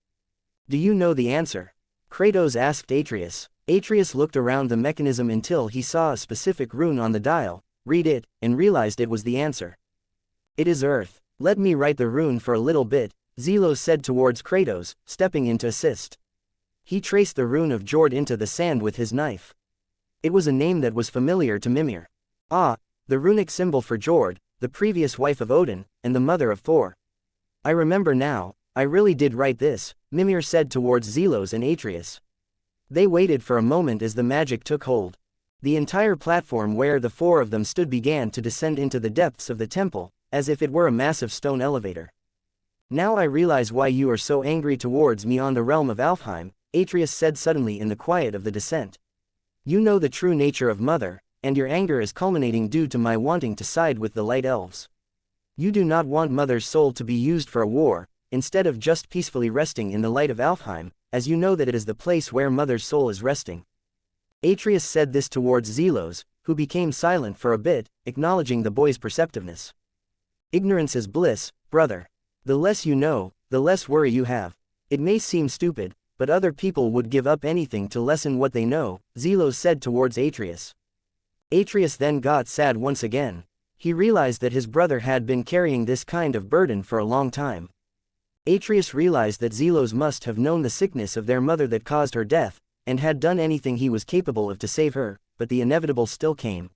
"Do you know the answer?" Kratos asked Atreus. Atreus looked around the mechanism until he saw a specific rune on the dial, read it, and realized it was the answer. "It is Earth. Let me write the rune for a little bit," Zelos said towards Kratos, stepping in to assist. He traced the rune of Jord into the sand with his knife. It was a name that was familiar to Mimir. "Ah, the runic symbol for Jord, the previous wife of Odin, and the mother of Thor. I remember now, I really did write this," Mimir said towards Zelos and Atreus. They waited for a moment as the magic took hold. The entire platform where the four of them stood began to descend into the depths of the temple, as if it were a massive stone elevator. "Now I realize why you are so angry towards me on the realm of Alfheim," Atreus said suddenly in the quiet of the descent. "You know the true nature of Mother, and your anger is culminating due to my wanting to side with the Light Elves. You do not want Mother's soul to be used for a war, instead of just peacefully resting in the light of Alfheim, as you know that it is the place where Mother's soul is resting." Atreus said this towards Zelos, who became silent for a bit, acknowledging the boy's perceptiveness. "Ignorance is bliss, brother. The less you know, the less worry you have. It may seem stupid, but other people would give up anything to lessen what they know," Zelos said towards Atreus. Atreus then got sad once again. He realized that his brother had been carrying this kind of burden for a long time. Atreus realized that Zelos must have known the sickness of their mother that caused her death, and had done anything he was capable of to save her, but the inevitable still came.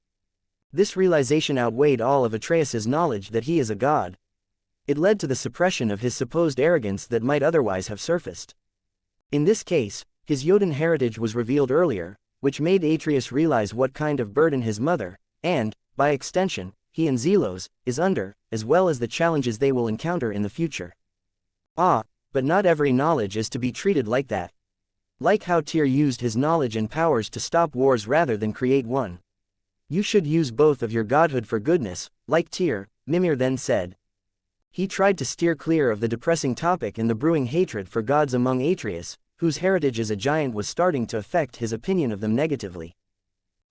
This realization outweighed all of Atreus's knowledge that he is a god. It led to the suppression of his supposed arrogance that might otherwise have surfaced. In this case, his Jotun heritage was revealed earlier, which made Atreus realize what kind of burden his mother, and, by extension, he and Zelos, is under, as well as the challenges they will encounter in the future. Ah, but not every knowledge is to be treated like that. Like how Tyr used his knowledge and powers to stop wars rather than create one. You should use both of your godhood for goodness, like Tyr, Mimir then said. He tried to steer clear of the depressing topic and the brewing hatred for gods among Atreus, whose heritage as a giant was starting to affect his opinion of them negatively.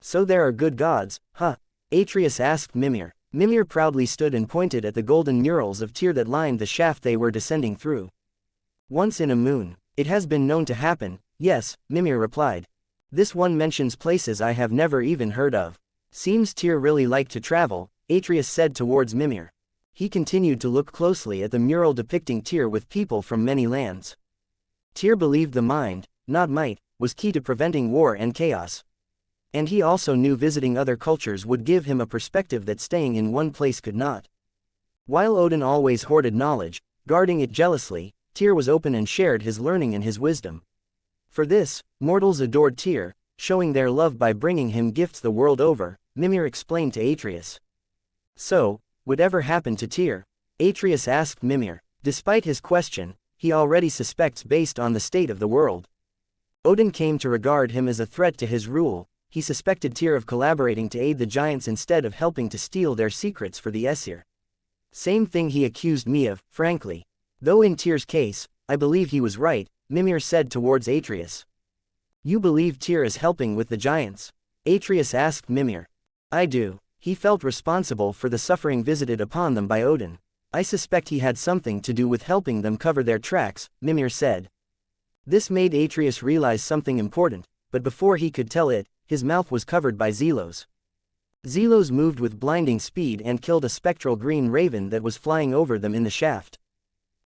"So there are good gods, huh?" Atreus asked Mimir. Mimir proudly stood and pointed at the golden murals of Tyr that lined the shaft they were descending through. "Once in a moon, it has been known to happen," "Yes," Mimir replied. "This one mentions places I have never even heard of. Seems Tyr really liked to travel," Atreus said towards Mimir. He continued to look closely at the mural depicting Tyr with people from many lands. Tyr believed the mind, not might, was key to preventing war and chaos. And he also knew visiting other cultures would give him a perspective that staying in one place could not. While Odin always hoarded knowledge, guarding it jealously, Tyr was open and shared his learning and his wisdom. For this, mortals adored Tyr, showing their love by bringing him gifts the world over, Mimir explained to Atreus. "So, whatever happened to Tyr?" Atreus asked Mimir. Despite his question, he already suspects based on the state of the world. Odin came to regard him as a threat to his rule, he suspected Tyr of collaborating to aid the giants instead of helping to steal their secrets for the Aesir. Same thing he accused me of, frankly. Though in Tyr's case, I believe he was right, Mimir said towards Atreus. You believe Tyr is helping with the giants? Atreus asked Mimir. I do. He felt responsible for the suffering visited upon them by Odin. I suspect he had something to do with helping them cover their tracks, Mimir said. This made Atreus realize something important, but before he could tell it, his mouth was covered by Zelos. Zelos moved with blinding speed and killed a spectral green raven that was flying over them in the shaft.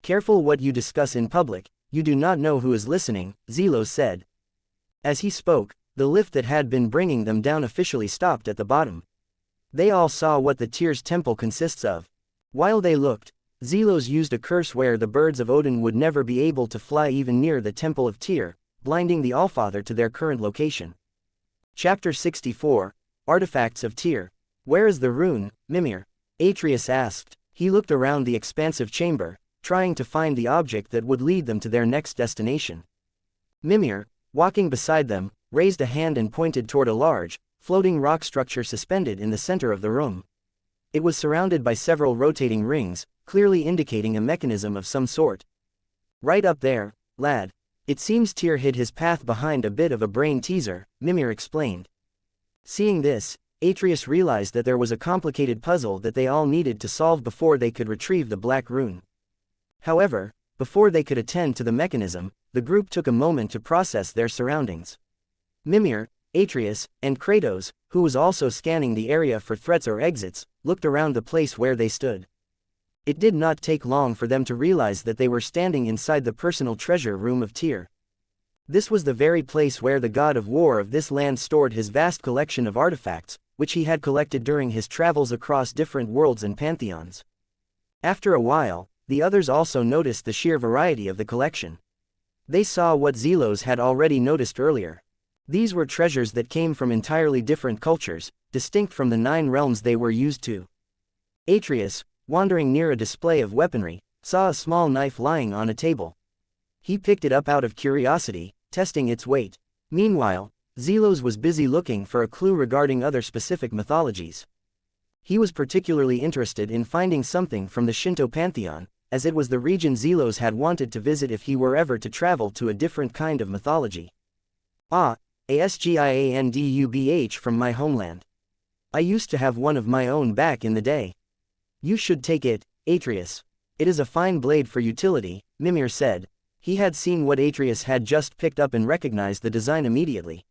Careful what you discuss in public, you do not know who is listening, Zelos said. As he spoke, the lift that had been bringing them down officially stopped at the bottom. They all saw what the Tyr's temple consists of. While they looked, Zelos used a curse where the birds of Odin would never be able to fly even near the temple of Tyr, blinding the Allfather to their current location. Chapter 64, Artifacts of Tyr. Where is the rune, Mimir? Atreus asked. He looked around the expansive chamber, trying to find the object that would lead them to their next destination. Mimir, walking beside them, raised a hand and pointed toward a large, floating rock structure suspended in the center of the room. It was surrounded by several rotating rings, clearly indicating a mechanism of some sort. Right up there, lad. It seems Tyr hid his path behind a bit of a brain teaser, Mimir explained. Seeing this, Atreus realized that there was a complicated puzzle that they all needed to solve before they could retrieve the black rune. However, before they could attend to the mechanism, the group took a moment to process their surroundings. Mimir, Atreus, and Kratos, who was also scanning the area for threats or exits, looked around the place where they stood. It did not take long for them to realize that they were standing inside the personal treasure room of Tyr. This was the very place where the god of war of this land stored his vast collection of artifacts, which he had collected during his travels across different worlds and pantheons. After a while, the others also noticed the sheer variety of the collection. They saw what Zelos had already noticed earlier. These were treasures that came from entirely different cultures, distinct from the 9 realms they were used to. Atreus, wandering near a display of weaponry, saw a small knife lying on a table. He picked it up out of curiosity, testing its weight. Meanwhile, Zelos was busy looking for a clue regarding other specific mythologies. He was particularly interested in finding something from the Shinto pantheon, as it was the region Zelos had wanted to visit if he were ever to travel to a different kind of mythology. Ah, Asgiandubh from my homeland. I used to have one of my own back in the day. You should take it, Atreus. It is a fine blade for utility, Mimir said. He had seen what Atreus had just picked up and recognized the design immediately.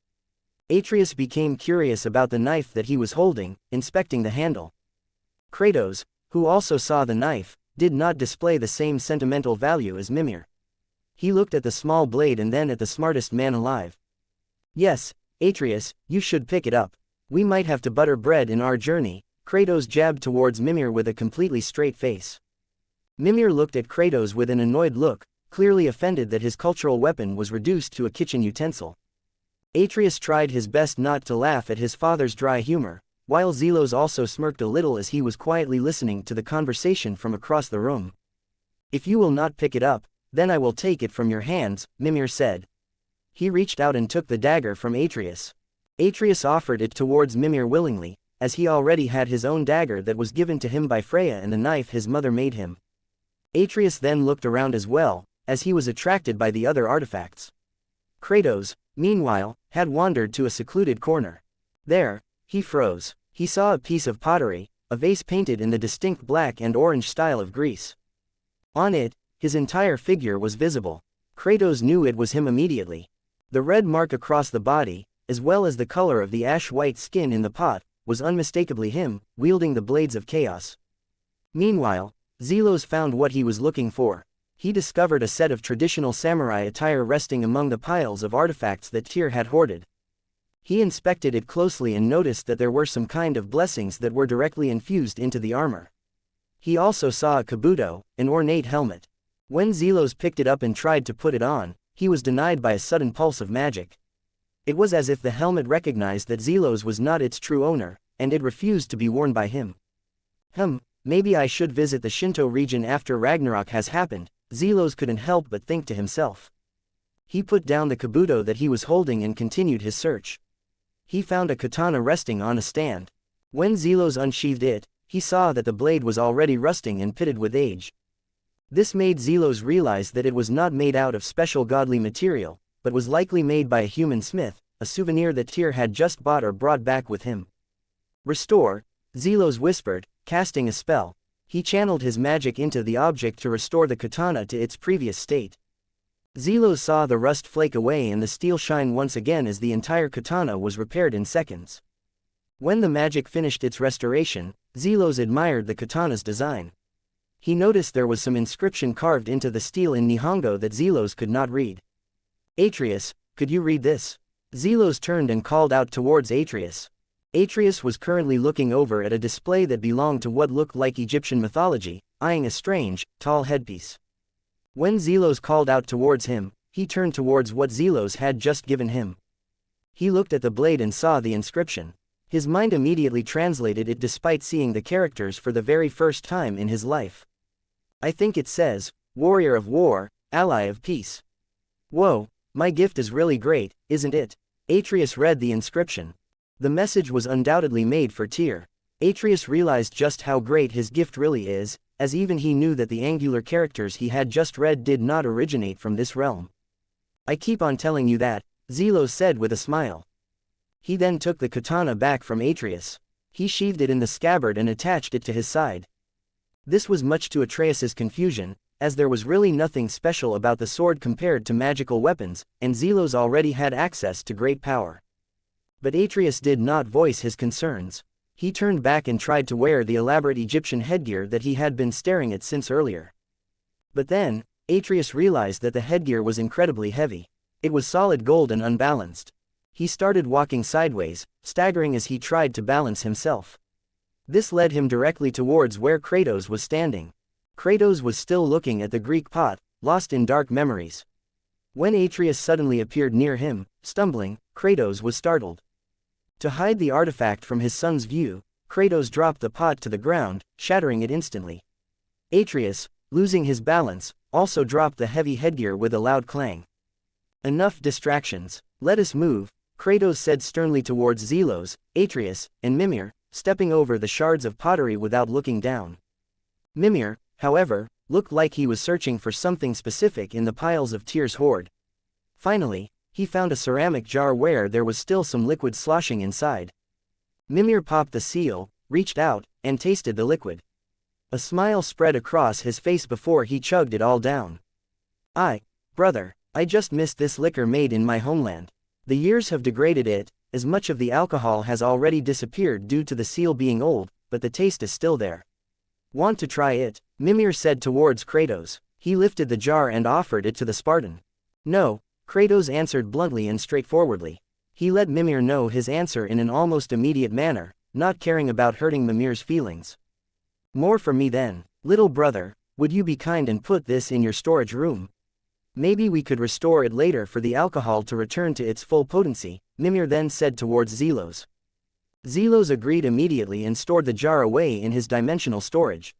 Atreus became curious about the knife that he was holding, inspecting the handle. Kratos, who also saw the knife, did not display the same sentimental value as Mimir. He looked at the small blade and then at the smartest man alive. Yes, Atreus, you should pick it up. We might have to butter bread in our journey, Kratos jabbed towards Mimir with a completely straight face. Mimir looked at Kratos with an annoyed look, clearly offended that his cultural weapon was reduced to a kitchen utensil. Atreus tried his best not to laugh at his father's dry humor, while Zelos also smirked a little as he was quietly listening to the conversation from across the room. If you will not pick it up, then I will take it from your hands, Mimir said. He reached out and took the dagger from Atreus. Atreus offered it towards Mimir willingly, as he already had his own dagger that was given to him by Freya and the knife his mother made him. Atreus then looked around as well, as he was attracted by the other artifacts. Kratos, meanwhile, had wandered to a secluded corner. There, he froze. He saw a piece of pottery, a vase painted in the distinct black and orange style of Greece. On it, his entire figure was visible. Kratos knew it was him immediately. The red mark across the body, as well as the color of the ash-white skin in the pot, was unmistakably him, wielding the blades of chaos. Meanwhile, Zelos found what he was looking for. He discovered a set of traditional samurai attire resting among the piles of artifacts that Tyr had hoarded. He inspected it closely and noticed that there were some kind of blessings that were directly infused into the armor. He also saw a kabuto, an ornate helmet. When Zelos picked it up and tried to put it on, he was denied by a sudden pulse of magic. It was as if the helmet recognized that Zelos was not its true owner, and it refused to be worn by him. Maybe I should visit the Shinto region after Ragnarok has happened, Zelos couldn't help but think to himself. He put down the kabuto that he was holding and continued his search. he found a katana resting on a stand. When Zelos unsheathed it, he saw that the blade was already rusting and pitted with age. This made Zelos realize that it was not made out of special godly material, but was likely made by a human smith, a souvenir that Tyr had just bought or brought back with him. Restore, Zelos whispered, casting a spell. He channeled his magic into the object to restore the katana to its previous state. Zelos saw the rust flake away and the steel shine once again as the entire katana was repaired in seconds. When the magic finished its restoration, Zelos admired the katana's design. He noticed there was some inscription carved into the steel in Nihongo that Zelos could not read. Atreus, could you read this? Zelos turned and called out towards Atreus. Atreus was currently looking over at a display that belonged to what looked like Egyptian mythology, eyeing a strange, tall headpiece. When Zelos called out towards him, he turned towards what Zelos had just given him. He looked at the blade and saw the inscription. His mind immediately translated it despite seeing the characters for the very first time in his life. I think it says, Warrior of War, Ally of Peace. Whoa, my gift is really great, isn't it? Atreus read the inscription. The message was undoubtedly made for Tyr. Atreus realized just how great his gift really is, as even he knew that the angular characters he had just read did not originate from this realm. I keep on telling you that, Zelos said with a smile. He then took the katana back from Atreus. He sheathed it in the scabbard and attached it to his side. This was much to Atreus's confusion, as there was really nothing special about the sword compared to magical weapons, and Zelos already had access to great power. But Atreus did not voice his concerns. He turned back and tried to wear the elaborate Egyptian headgear that he had been staring at since earlier. But then, Atreus realized that the headgear was incredibly heavy. It was solid gold and unbalanced. He started walking sideways, staggering as he tried to balance himself. This led him directly towards where Kratos was standing. Kratos was still looking at the Greek pot, lost in dark memories. When Atreus suddenly appeared near him, stumbling, Kratos was startled. To hide the artifact from his son's view, Kratos dropped the pot to the ground, shattering it instantly. Atreus, losing his balance, also dropped the heavy headgear with a loud clang. Enough distractions, let us move, Kratos said sternly towards Zelos, Atreus, and Mimir, stepping over the shards of pottery without looking down. Mimir, however, looked like he was searching for something specific in the piles of Tyr's hoard. Finally, he found a ceramic jar where there was still some liquid sloshing inside. Mimir popped the seal, reached out, and tasted the liquid. A smile spread across his face before he chugged it all down. Brother, I just missed this liquor made in my homeland. The years have degraded it, as much of the alcohol has already disappeared due to the seal being old, but the taste is still there. Want to try it? Mimir said towards Kratos. He lifted the jar and offered it to the Spartan. No, Kratos answered bluntly and straightforwardly. He let Mimir know his answer in an almost immediate manner, not caring about hurting Mimir's feelings. More for me then, little brother, would you be kind and put this in your storage room? Maybe we could restore it later for the alcohol to return to its full potency, Mimir then said towards Zelos. Zelos agreed immediately and stored the jar away in his dimensional storage.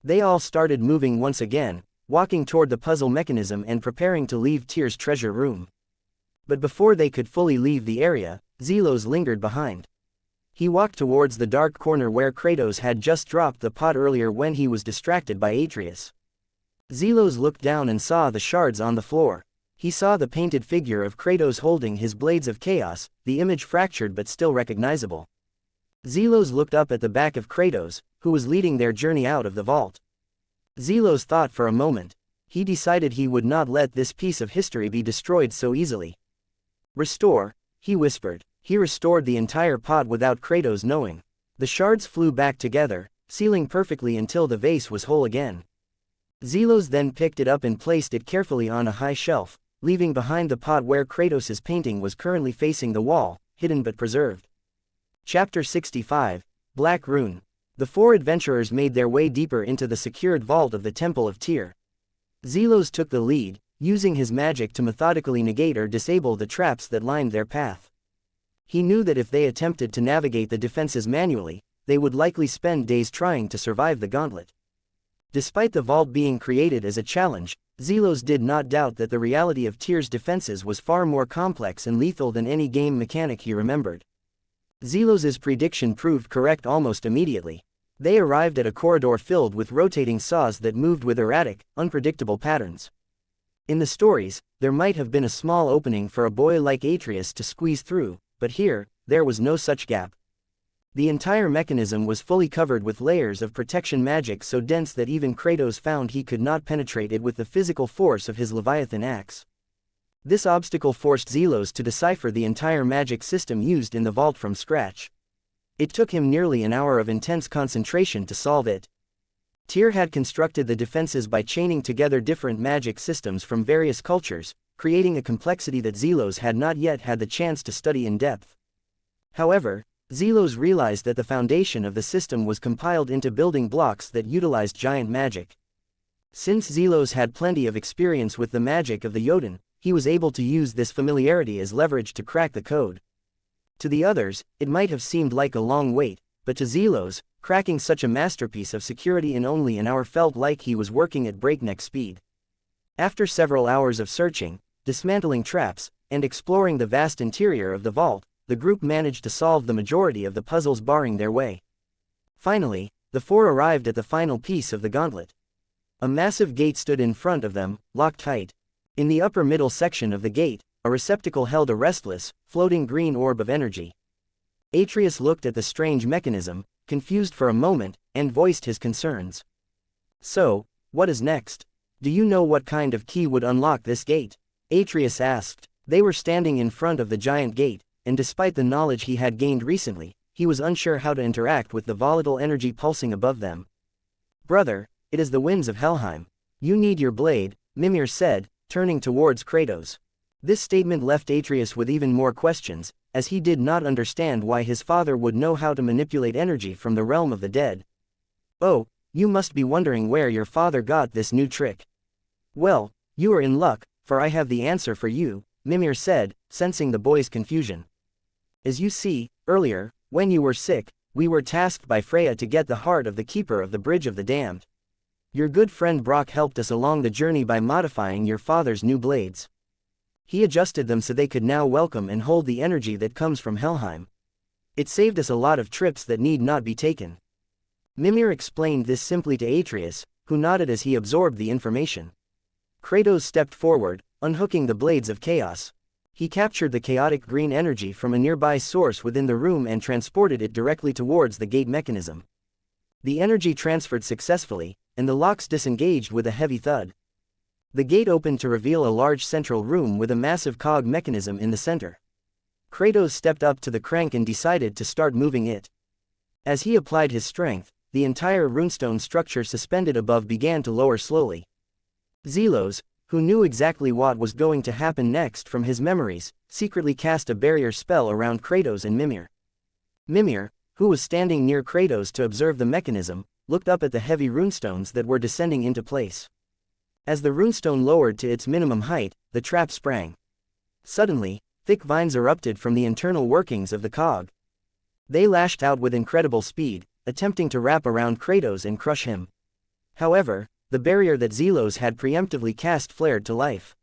They all started moving once again, walking toward the puzzle mechanism and preparing to leave Tyr's treasure room. But before they could fully leave the area, Zelos lingered behind. He walked towards the dark corner where Kratos had just dropped the pot earlier when he was distracted by Atreus. Zelos looked down and saw the shards on the floor. He saw the painted figure of Kratos holding his blades of chaos, the image fractured but still recognizable. Zelos looked up at the back of Kratos, who was leading their journey out of the vault. Zelos thought for a moment. He decided he would not let this piece of history be destroyed so easily. Restore, he whispered. He restored the entire pot without Kratos knowing. The shards flew back together, sealing perfectly until the vase was whole again. Zelos then picked it up and placed it carefully on a high shelf, leaving behind the pot where Kratos' painting was currently facing the wall, hidden but preserved. Chapter 65, Black Rune. The four adventurers made their way deeper into the secured vault of the Temple of Tyr. Zelos took the lead, using his magic to methodically negate or disable the traps that lined their path. He knew that if they attempted to navigate the defenses manually, they would likely spend days trying to survive the gauntlet. Despite the vault being created as a challenge, Zelos did not doubt that the reality of Tyr's defenses was far more complex and lethal than any game mechanic he remembered. Zelos's prediction proved correct almost immediately. They arrived at a corridor filled with rotating saws that moved with erratic, unpredictable patterns. In the stories, there might have been a small opening for a boy like Atreus to squeeze through, but here, there was no such gap. The entire mechanism was fully covered with layers of protection magic so dense that even Kratos found he could not penetrate it with the physical force of his Leviathan axe. This obstacle forced Zelos to decipher the entire magic system used in the vault from scratch. It took him nearly an hour of intense concentration to solve it. Tyr had constructed the defenses by chaining together different magic systems from various cultures, creating a complexity that Zelos had not yet had the chance to study in depth. However, Zelos realized that the foundation of the system was compiled into building blocks that utilized giant magic. Since Zelos had plenty of experience with the magic of the Jotun, he was able to use this familiarity as leverage to crack the code. To the others, it might have seemed like a long wait, but to Zelos, cracking such a masterpiece of security in only an hour felt like he was working at breakneck speed. After several hours of searching, dismantling traps, and exploring the vast interior of the vault, the group managed to solve the majority of the puzzles barring their way. Finally, the four arrived at the final piece of the gauntlet. A massive gate stood in front of them, locked tight. In the upper middle section of the gate, a receptacle held a restless, floating green orb of energy. Atreus looked at the strange mechanism, confused for a moment, and voiced his concerns. "So, what is next? Do you know what kind of key would unlock this gate?" Atreus asked. They were standing in front of the giant gate, and despite the knowledge he had gained recently, he was unsure how to interact with the volatile energy pulsing above them. "Brother, it is the winds of Helheim. You need your blade," Mimir said, turning towards Kratos. This statement left Atreus with even more questions, as he did not understand why his father would know how to manipulate energy from the realm of the dead. "Oh, you must be wondering where your father got this new trick. Well, you are in luck, for I have the answer for you," Mimir said, sensing the boy's confusion. "As you see, earlier, when you were sick, we were tasked by Freya to get the heart of the keeper of the Bridge of the Damned. Your good friend Brock helped us along the journey by modifying your father's new blades. He adjusted them so they could now welcome and hold the energy that comes from Helheim. It saved us a lot of trips that need not be taken." Mimir explained this simply to Atreus, who nodded as he absorbed the information. Kratos stepped forward, unhooking the blades of chaos. He captured the chaotic green energy from a nearby source within the room and transported it directly towards the gate mechanism. The energy transferred successfully, and the locks disengaged with a heavy thud. The gate opened to reveal a large central room with a massive cog mechanism in the center. Kratos stepped up to the crank and decided to start moving it. As he applied his strength, the entire runestone structure suspended above began to lower slowly. Zelos, who knew exactly what was going to happen next from his memories, secretly cast a barrier spell around Kratos and Mimir. Mimir, who was standing near Kratos to observe the mechanism, looked up at the heavy runestones that were descending into place. As the runestone lowered to its minimum height, the trap sprang. Suddenly, thick vines erupted from the internal workings of the cog. They lashed out with incredible speed, attempting to wrap around Kratos and crush him. However, the barrier that Zelos had preemptively cast flared to life.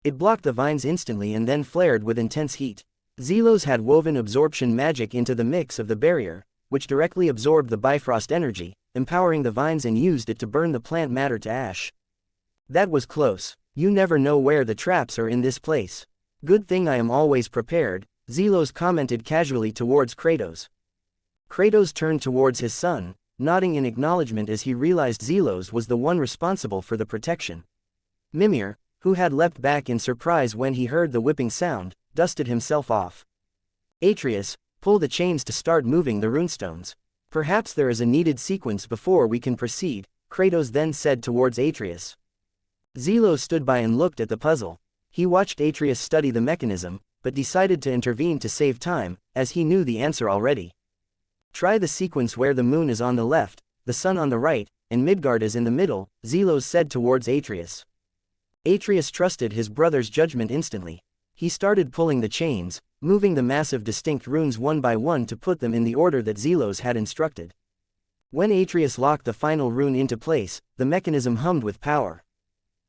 It blocked the vines instantly and then flared with intense heat. Zelos had woven absorption magic into the mix of the barrier, which directly absorbed the Bifrost energy, empowering the vines and used it to burn the plant matter to ash. "That was close. You never know where the traps are in this place. Good thing I am always prepared," Zelos commented casually towards Kratos. Kratos turned towards his son, nodding in acknowledgement as he realized Zelos was the one responsible for the protection. Mimir, who had leapt back in surprise when he heard the whipping sound, dusted himself off. "Atreus, pull the chains to start moving the runestones. Perhaps there is a needed sequence before we can proceed," Kratos then said towards Atreus. Zelos stood by and looked at the puzzle. He watched Atreus study the mechanism, but decided to intervene to save time, as he knew the answer already. "Try the sequence where the moon is on the left, the sun on the right, and Midgard is in the middle," Zelos said towards Atreus. Atreus trusted his brother's judgment instantly. He started pulling the chains, moving the massive distinct runes one by one to put them in the order that Zelos had instructed. When Atreus locked the final rune into place, the mechanism hummed with power.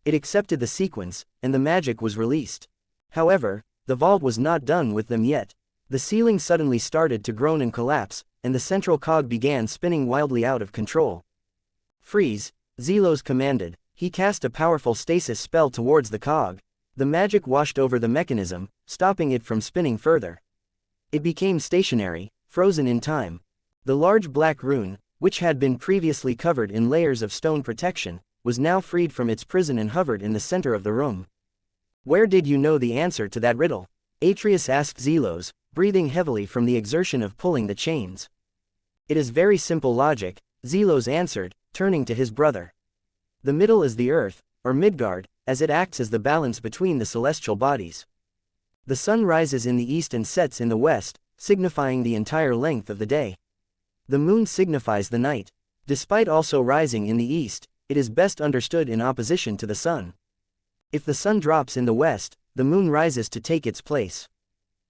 It accepted the sequence, and the magic was released. However, the vault was not done with them yet. The ceiling suddenly started to groan and collapse, and the central cog began spinning wildly out of control. "Freeze," Zelos commanded. He cast a powerful stasis spell towards the cog. The magic washed over the mechanism, stopping it from spinning further. It became stationary, frozen in time. The large black rune, which had been previously covered in layers of stone protection, was now freed from its prison and hovered in the center of the room. "Where did you know the answer to that riddle?" Atreus asked Zelos, breathing heavily from the exertion of pulling the chains. "It is very simple logic," Zelos answered, turning to his brother. "The middle is the earth, or Midgard, as it acts as the balance between the celestial bodies. The sun rises in the east and sets in the west, signifying the entire length of the day. The moon signifies the night. Despite also rising in the east, it is best understood in opposition to the sun. If the sun drops in the west, the moon rises to take its place.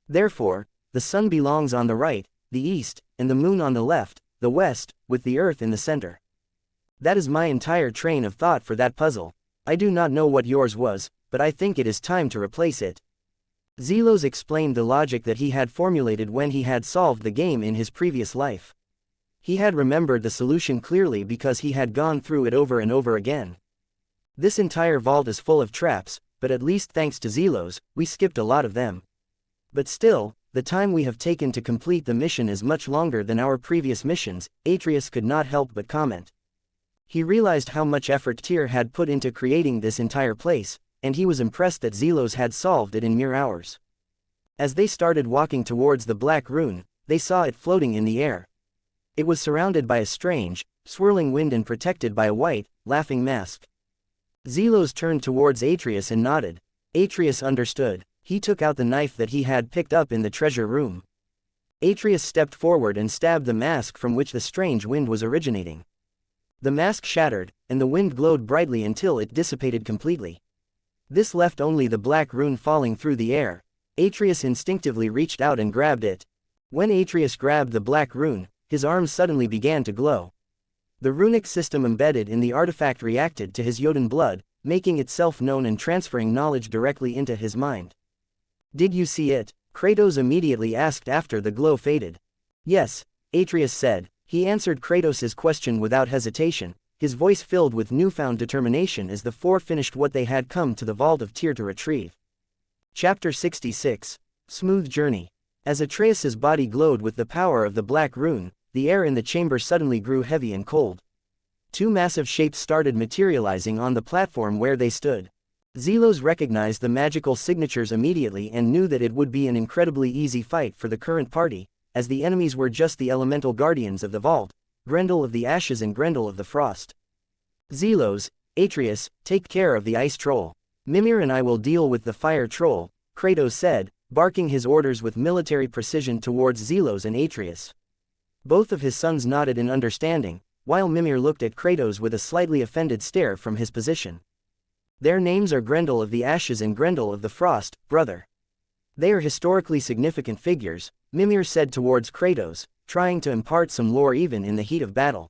Therefore, the sun belongs on the right, the east, and the moon on the left, the west, with the earth in the center. That is my entire train of thought for that puzzle. I do not know what yours was, but I think it is time to replace it." Zelos explained the logic that he had formulated when he had solved the game in his previous life. He had remembered the solution clearly because he had gone through it over and over again. "This entire vault is full of traps, but at least thanks to Zelos, we skipped a lot of them. But still, the time we have taken to complete the mission is much longer than our previous missions," Atreus could not help but comment. He realized how much effort Tyr had put into creating this entire place, and he was impressed that Zelos had solved it in mere hours. As they started walking towards the black rune, they saw it floating in the air. It was surrounded by a strange, swirling wind and protected by a white, laughing mask. Zelos turned towards Atreus and nodded. Atreus understood. He took out the knife that he had picked up in the treasure room. Atreus stepped forward and stabbed the mask from which the strange wind was originating. The mask shattered, and the wind glowed brightly until it dissipated completely. This left only the black rune falling through the air. Atreus instinctively reached out and grabbed it. When Atreus grabbed the black rune, his arms suddenly began to glow. The runic system embedded in the artifact reacted to his Jotun blood, making itself known and transferring knowledge directly into his mind. "Did you see it?" Kratos immediately asked after the glow faded. "Yes," Atreus said. He answered Kratos' question without hesitation, his voice filled with newfound determination as the four finished what they had come to the Vault of Tyr to retrieve. Chapter 66. Smooth Journey. As Atreus' body glowed with the power of the black rune, the air in the chamber suddenly grew heavy and cold. Two massive shapes started materializing on the platform where they stood. Zelos recognized the magical signatures immediately and knew that it would be an incredibly easy fight for the current party, as the enemies were just the elemental guardians of the vault, Grendel of the Ashes and Grendel of the Frost. "Zelos, Atreus, take care of the ice troll. Mimir and I will deal with the fire troll," Kratos said, barking his orders with military precision towards Zelos and Atreus. Both of his sons nodded in understanding, while Mimir looked at Kratos with a slightly offended stare from his position. "Their names are Grendel of the Ashes and Grendel of the Frost, brother. They are historically significant figures," Mimir said towards Kratos, trying to impart some lore even in the heat of battle.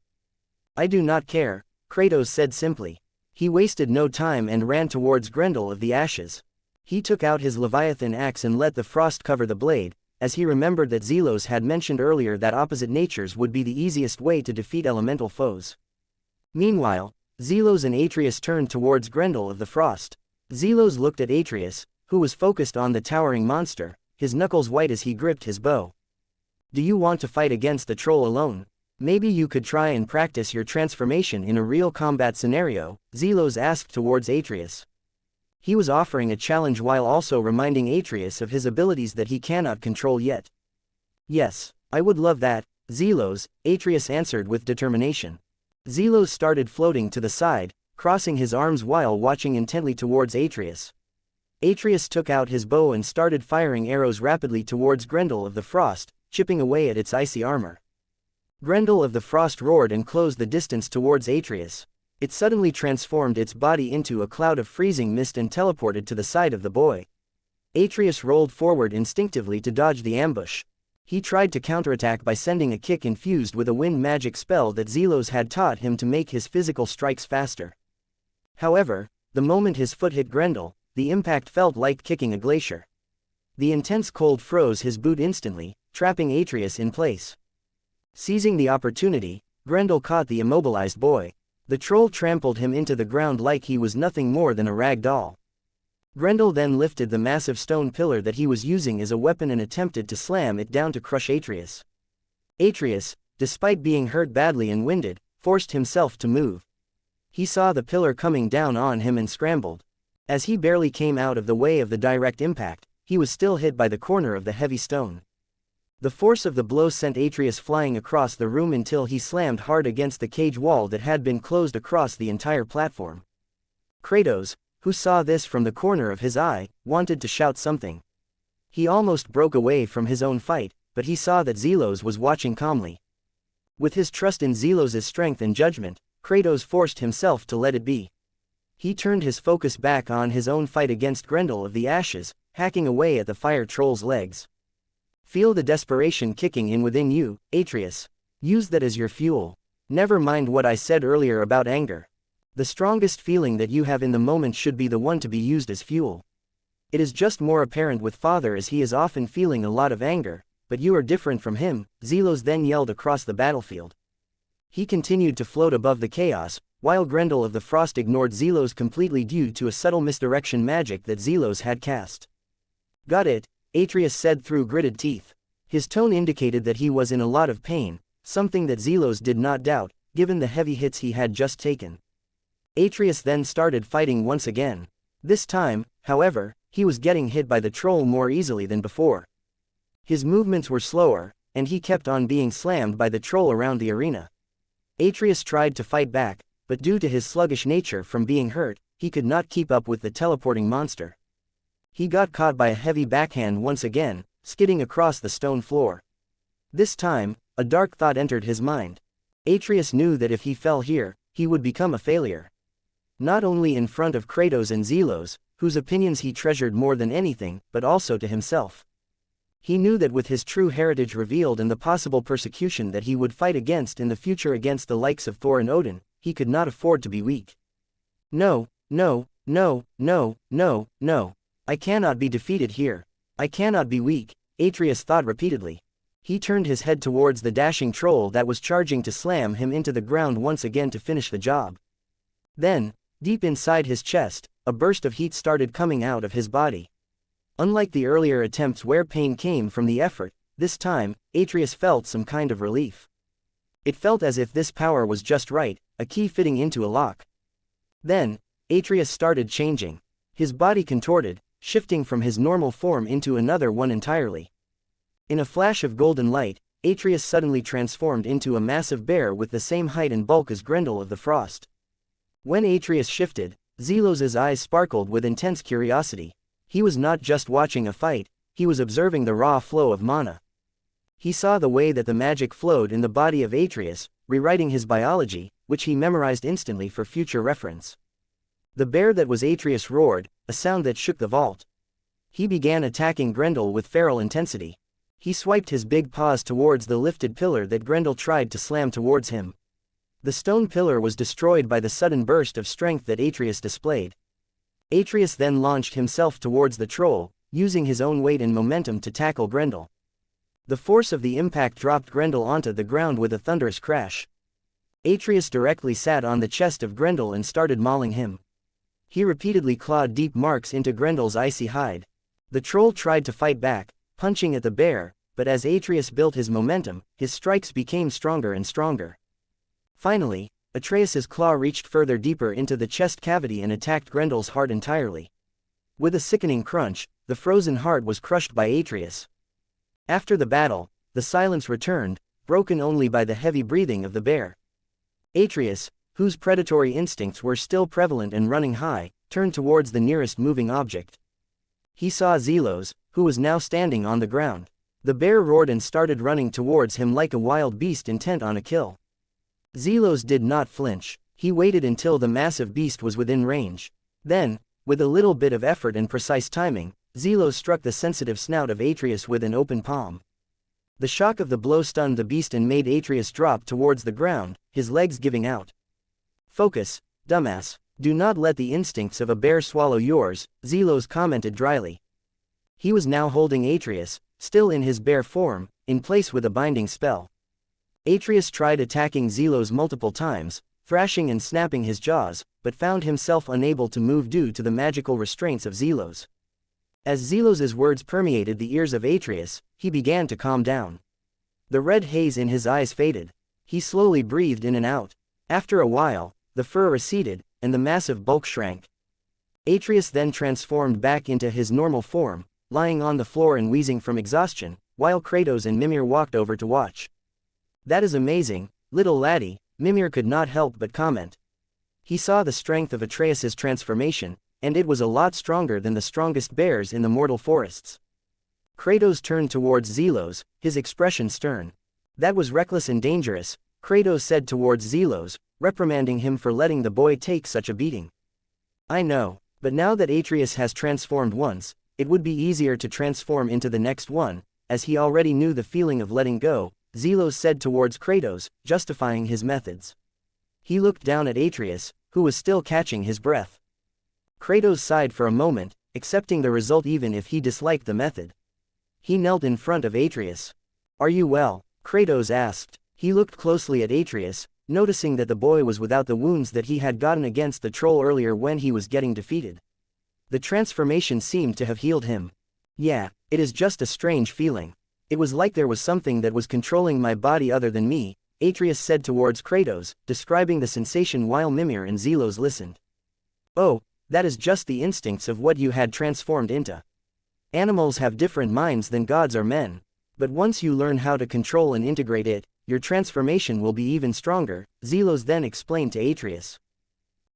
"I do not care," Kratos said simply. He wasted no time and ran towards Grendel of the Ashes. He took out his Leviathan axe and let the frost cover the blade, as he remembered that Zelos had mentioned earlier that opposite natures would be the easiest way to defeat elemental foes. Meanwhile, Zelos and Atreus turned towards Grendel of the Frost. Zelos looked at Atreus, who was focused on the towering monster, his knuckles white as he gripped his bow. "Do you want to fight against the troll alone? Maybe you could try and practice your transformation in a real combat scenario," Zelos asked towards Atreus. He was offering a challenge while also reminding Atreus of his abilities that he cannot control yet. "Yes, I would love that, Zelos," Atreus answered with determination. Zelos started floating to the side, crossing his arms while watching intently towards Atreus. Atreus took out his bow and started firing arrows rapidly towards Grendel of the Frost, chipping away at its icy armor. Grendel of the Frost roared and closed the distance towards Atreus. It suddenly transformed its body into a cloud of freezing mist and teleported to the side of the boy. Atreus rolled forward instinctively to dodge the ambush. He tried to counterattack by sending a kick infused with a wind magic spell that Zelos had taught him to make his physical strikes faster. However, the moment his foot hit Grendel, the impact felt like kicking a glacier. The intense cold froze his boot instantly, trapping Atreus in place. Seizing the opportunity, Grendel caught the immobilized boy. The troll trampled him into the ground like he was nothing more than a rag doll. Grendel then lifted the massive stone pillar that he was using as a weapon and attempted to slam it down to crush Atreus. Atreus, despite being hurt badly and winded, forced himself to move. He saw the pillar coming down on him and scrambled. As he barely came out of the way of the direct impact, he was still hit by the corner of the heavy stone. The force of the blow sent Atreus flying across the room until he slammed hard against the cage wall that had been closed across the entire platform. Kratos, who saw this from the corner of his eye, wanted to shout something. He almost broke away from his own fight, but he saw that Zelos was watching calmly. With his trust in Zelos' strength and judgment, Kratos forced himself to let it be. He turned his focus back on his own fight against Grendel of the Ashes, hacking away at the fire troll's legs. Feel the desperation kicking in within you, Atreus. Use that as your fuel. Never mind what I said earlier about anger. The strongest feeling that you have in the moment should be the one to be used as fuel. It is just more apparent with Father as he is often feeling a lot of anger, but you are different from him, Zelos then yelled across the battlefield. He continued to float above the chaos, while Grendel of the Frost ignored Zelos completely due to a subtle misdirection magic that Zelos had cast. Got it, Atreus said through gritted teeth. His tone indicated that he was in a lot of pain, something that Zelos did not doubt, given the heavy hits he had just taken. Atreus then started fighting once again. This time, however, he was getting hit by the troll more easily than before. His movements were slower, and he kept on being slammed by the troll around the arena. Atreus tried to fight back, but due to his sluggish nature from being hurt, he could not keep up with the teleporting monster. He got caught by a heavy backhand once again, skidding across the stone floor. This time, a dark thought entered his mind. Atreus knew that if he fell here, he would become a failure. Not only in front of Kratos and Zelos, whose opinions he treasured more than anything, but also to himself. He knew that with his true heritage revealed and the possible persecution that he would fight against in the future against the likes of Thor and Odin, he could not afford to be weak. No, no, no, no, no, no. I cannot be defeated here. I cannot be weak, Atreus thought repeatedly. He turned his head towards the dashing troll that was charging to slam him into the ground once again to finish the job. Then, deep inside his chest, a burst of heat started coming out of his body. Unlike the earlier attempts where pain came from the effort, this time, Atreus felt some kind of relief. It felt as if this power was just right, a key fitting into a lock. Then, Atreus started changing. His body contorted, shifting from his normal form into another one entirely. In a flash of golden light, Atreus suddenly transformed into a massive bear with the same height and bulk as Grendel of the Frost. When Atreus shifted, Zelos' eyes sparkled with intense curiosity. He was not just watching a fight, he was observing the raw flow of mana. He saw the way that the magic flowed in the body of Atreus, rewriting his biology, which he memorized instantly for future reference. The bear that was Atreus roared, a sound that shook the vault. He began attacking Grendel with feral intensity. He swiped his big paws towards the lifted pillar that Grendel tried to slam towards him. The stone pillar was destroyed by the sudden burst of strength that Atreus displayed. Atreus then launched himself towards the troll, using his own weight and momentum to tackle Grendel. The force of the impact dropped Grendel onto the ground with a thunderous crash. Atreus directly sat on the chest of Grendel and started mauling him. He repeatedly clawed deep marks into Grendel's icy hide. The troll tried to fight back, punching at the bear, but as Atreus built his momentum, his strikes became stronger and stronger. Finally, Atreus's claw reached further deeper into the chest cavity and attacked Grendel's heart entirely. With a sickening crunch, the frozen heart was crushed by Atreus. After the battle, the silence returned, broken only by the heavy breathing of the bear. Atreus, whose predatory instincts were still prevalent and running high, turned towards the nearest moving object. He saw Zelos, who was now standing on the ground. The bear roared and started running towards him like a wild beast intent on a kill. Zelos did not flinch. He waited until the massive beast was within range. Then, with a little bit of effort and precise timing, Zelos struck the sensitive snout of Atreus with an open palm. The shock of the blow stunned the beast and made Atreus drop towards the ground, his legs giving out. "Focus, dumbass. Do not let the instincts of a bear swallow yours," Zelos commented dryly. He was now holding Atreus, still in his bare form, in place with a binding spell. Atreus tried attacking Zelos multiple times, thrashing and snapping his jaws, but found himself unable to move due to the magical restraints of Zelos. As Zelos's words permeated the ears of Atreus, he began to calm down. The red haze in his eyes faded. He slowly breathed in and out. After a while, the fur receded, and the massive bulk shrank. Atreus then transformed back into his normal form, lying on the floor and wheezing from exhaustion, while Kratos and Mimir walked over to watch. "That is amazing, little laddie," Mimir could not help but comment. He saw the strength of Atreus's transformation, and it was a lot stronger than the strongest bears in the mortal forests. Kratos turned towards Zelos, his expression stern. "That was reckless and dangerous," Kratos said towards Zelos, reprimanding him for letting the boy take such a beating. "I know, but now that Atreus has transformed once, it would be easier to transform into the next one, as he already knew the feeling of letting go," Zelos said towards Kratos, justifying his methods. He looked down at Atreus, who was still catching his breath. Kratos sighed for a moment, accepting the result even if he disliked the method. He knelt in front of Atreus. "Are you well?" Kratos asked. He looked closely at Atreus, noticing that the boy was without the wounds that he had gotten against the troll earlier when he was getting defeated. The transformation seemed to have healed him. "Yeah, it is just a strange feeling. It was like there was something that was controlling my body other than me," Atreus said towards Kratos, describing the sensation while Mimir and Zelos listened. "Oh, that is just the instincts of what you had transformed into. Animals have different minds than gods or men, but once you learn how to control and integrate it, your transformation will be even stronger," Zelos then explained to Atreus.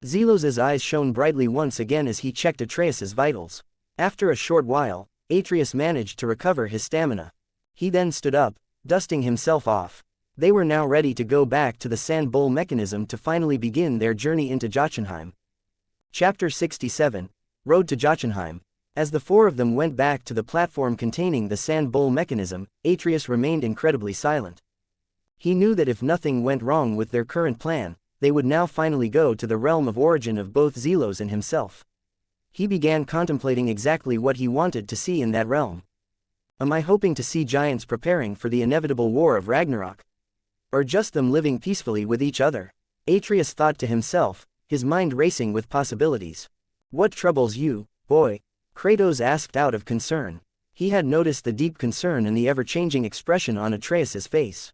Zelos's eyes shone brightly once again as he checked Atreus's vitals. After a short while, Atreus managed to recover his stamina. He then stood up, dusting himself off. They were now ready to go back to the sand bowl mechanism to finally begin their journey into Jotunheim. Chapter 67, Road to Jotunheim. As the four of them went back to the platform containing the sand bowl mechanism, Atreus remained incredibly silent. He knew that if nothing went wrong with their current plan, they would now finally go to the realm of origin of both Zelos and himself. He began contemplating exactly what he wanted to see in that realm. Am I hoping to see giants preparing for the inevitable war of Ragnarok? Or just them living peacefully with each other? Atreus thought to himself, his mind racing with possibilities. "What troubles you, boy?" Kratos asked out of concern. He had noticed the deep concern and the ever-changing expression on Atreus's face.